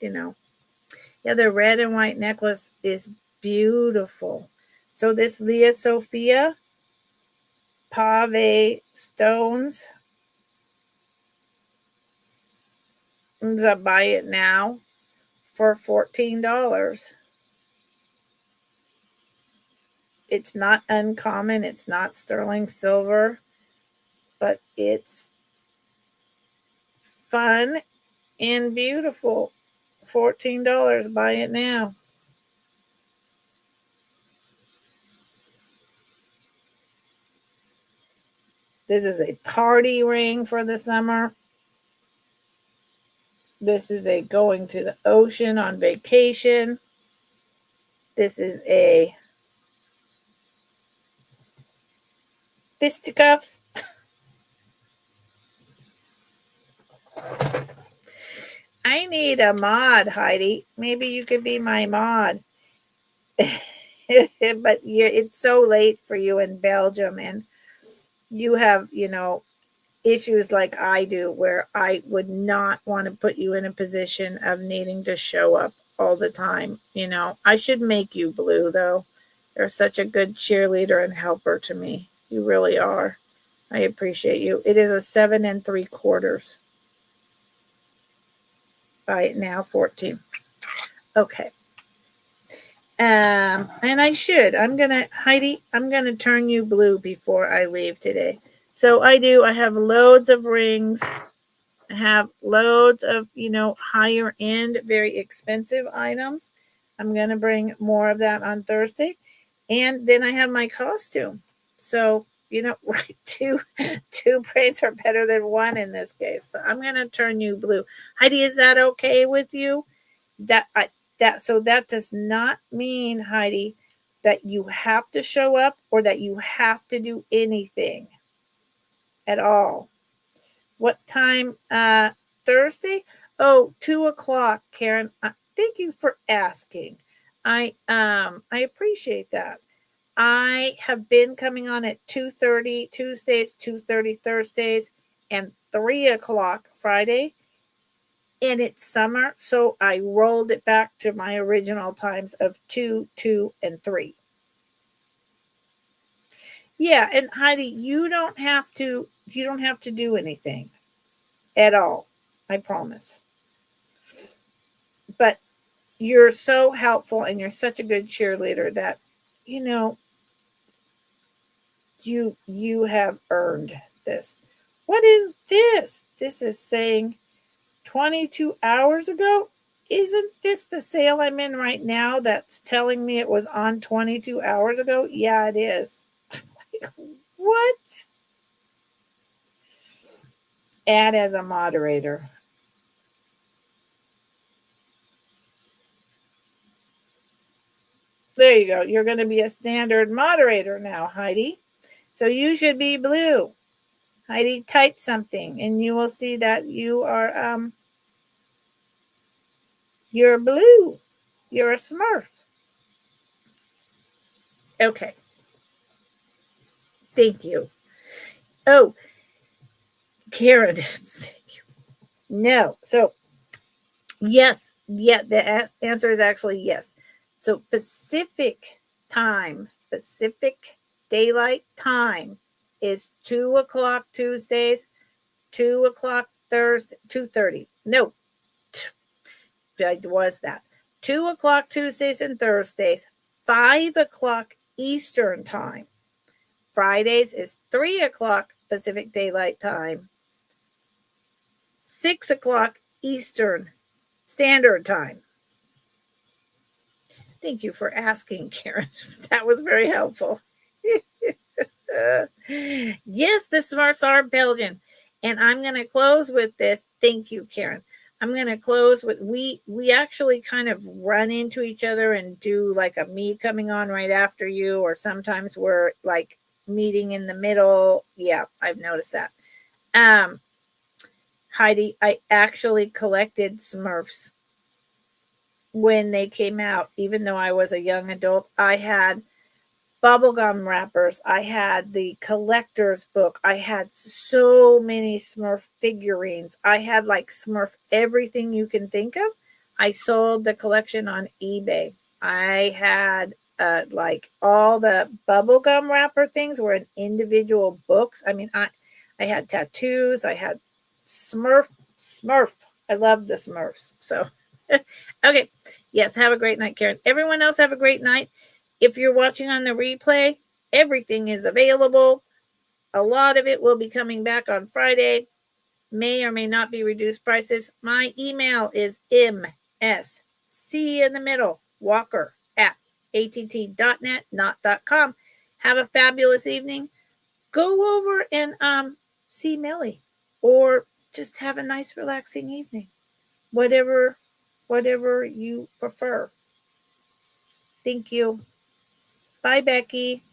yeah, the red and white necklace is beautiful. So this Leah Sophia pave stones, I buy it now for $14. It's not uncommon. It's not sterling silver, but it's fun and beautiful. $14. Buy it now. This is a party ring for the summer. This is a going to the ocean on vacation. This is a fisticuffs. I need a mod, Heidi. Maybe you could be my mod. But it's so late for you in Belgium, and you have, issues like I do where I would not want to put you in a position of needing to show up all the time. I should make you blue, though. You're such a good cheerleader and helper to me. You really are. I appreciate you. It is a 7 3/4. Buy it now, 14. Okay. And I should. Heidi, I'm gonna turn you blue before I leave today. So I have loads of rings. I have loads of, higher end, very expensive items. I'm going to bring more of that on Thursday. And then I have my costume. So, right, two braids are better than one in this case. So I'm going to turn you blue. Heidi, is that okay with you? That does not mean, Heidi, that you have to show up or that you have to do anything at all. What time? Thursday? Oh, 2:00, Karen. Thank you for asking. I appreciate that. I have been coming on at 2:30 Tuesdays, 2:30 Thursdays, and 3:00 Friday. And it's summer, so I rolled it back to my original times of 2, 2, and 3. Yeah, and Heidi, you don't have to do anything at all. I promise. But you're so helpful and you're such a good cheerleader that you know you have earned this. What is this? This is saying 22 hours ago. Isn't this the sale I'm in right now that's telling me it was on 22 hours ago? Yeah, it is. Like, what? Add as a moderator. There you go. You're going to be a standard moderator now, Heidi. So you should be blue. Heidi, type something and you will see that you're blue. You're a Smurf. Okay. Thank you. Oh, Karen. Thank you. No. So yes. Yeah, the answer is actually yes. So Pacific daylight time is 2:00 Tuesdays, 2:00 Thursday, 2:30. No, was that 2:00 Tuesdays and Thursdays, 5:00 Eastern time. Fridays is 3:00 Pacific Daylight Time, 6:00 Eastern Standard Time. Thank you for asking, Karen. That was very helpful. Yes, the Smarts are Belgian. And I'm going to close with this. Thank you, Karen. I'm going to close with we actually kind of run into each other and do like a me coming on right after you, or sometimes we're like meeting in the middle. Yeah, I've noticed that. Heidi, I actually collected Smurfs when they came out, even though I was a young adult. I had bubblegum wrappers. I had the collector's book. I had so many Smurf figurines. I had like Smurf everything you can think of. I sold the collection on eBay. I had like all the bubblegum wrapper things were in individual books. I mean, I had tattoos. I had Smurf. I love the Smurfs. So, okay. Yes. Have a great night, Karen. Everyone else have a great night. If you're watching on the replay, everything is available. A lot of it will be coming back on Friday. May or may not be reduced prices. My email is msc in the middle, walker at att.net, not .com. Have a fabulous evening. Go over and see Millie, or just have a nice relaxing evening. Whatever you prefer. Thank you. Bye, Becky.